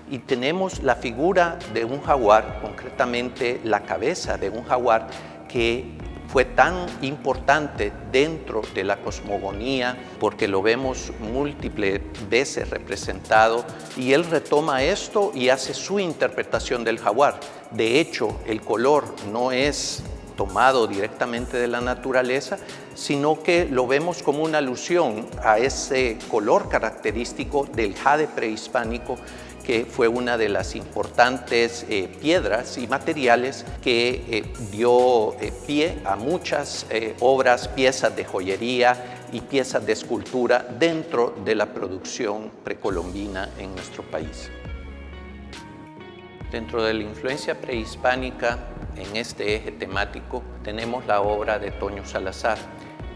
y tenemos la figura de un jaguar, concretamente la cabeza de un jaguar que fue tan importante dentro de la cosmogonía porque lo vemos múltiples veces representado y él retoma esto y hace su interpretación del jaguar. De hecho, el color no es tomado directamente de la naturaleza, sino que lo vemos como una alusión a ese color característico del jade prehispánico, que fue una de las importantes piedras y materiales que dio pie a muchas obras, piezas de joyería y piezas de escultura dentro de la producción precolombina en nuestro país. Dentro de la influencia prehispánica, en este eje temático, tenemos la obra de Toño Salazar.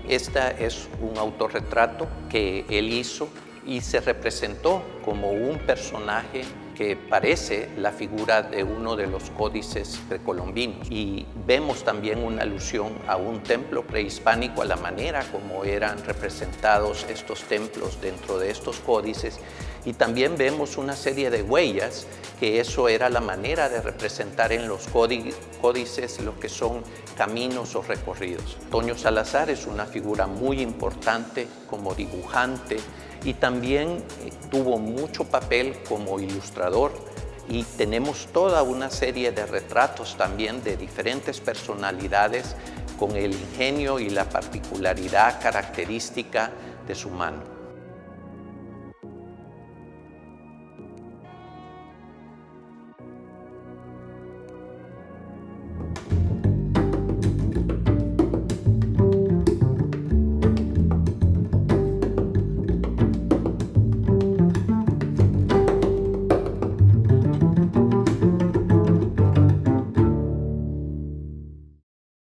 Esta es un autorretrato que él hizo y se representó como un personaje que parece la figura de uno de los códices precolombinos. Y vemos también una alusión a un templo prehispánico, a la manera como eran representados estos templos dentro de estos códices. Y también vemos una serie de huellas, que eso era la manera de representar en los códices lo que son caminos o recorridos. Toño Salazar es una figura muy importante como dibujante y también tuvo mucho papel como ilustrador, y tenemos toda una serie de retratos también de diferentes personalidades con el ingenio y la particularidad característica de su mano.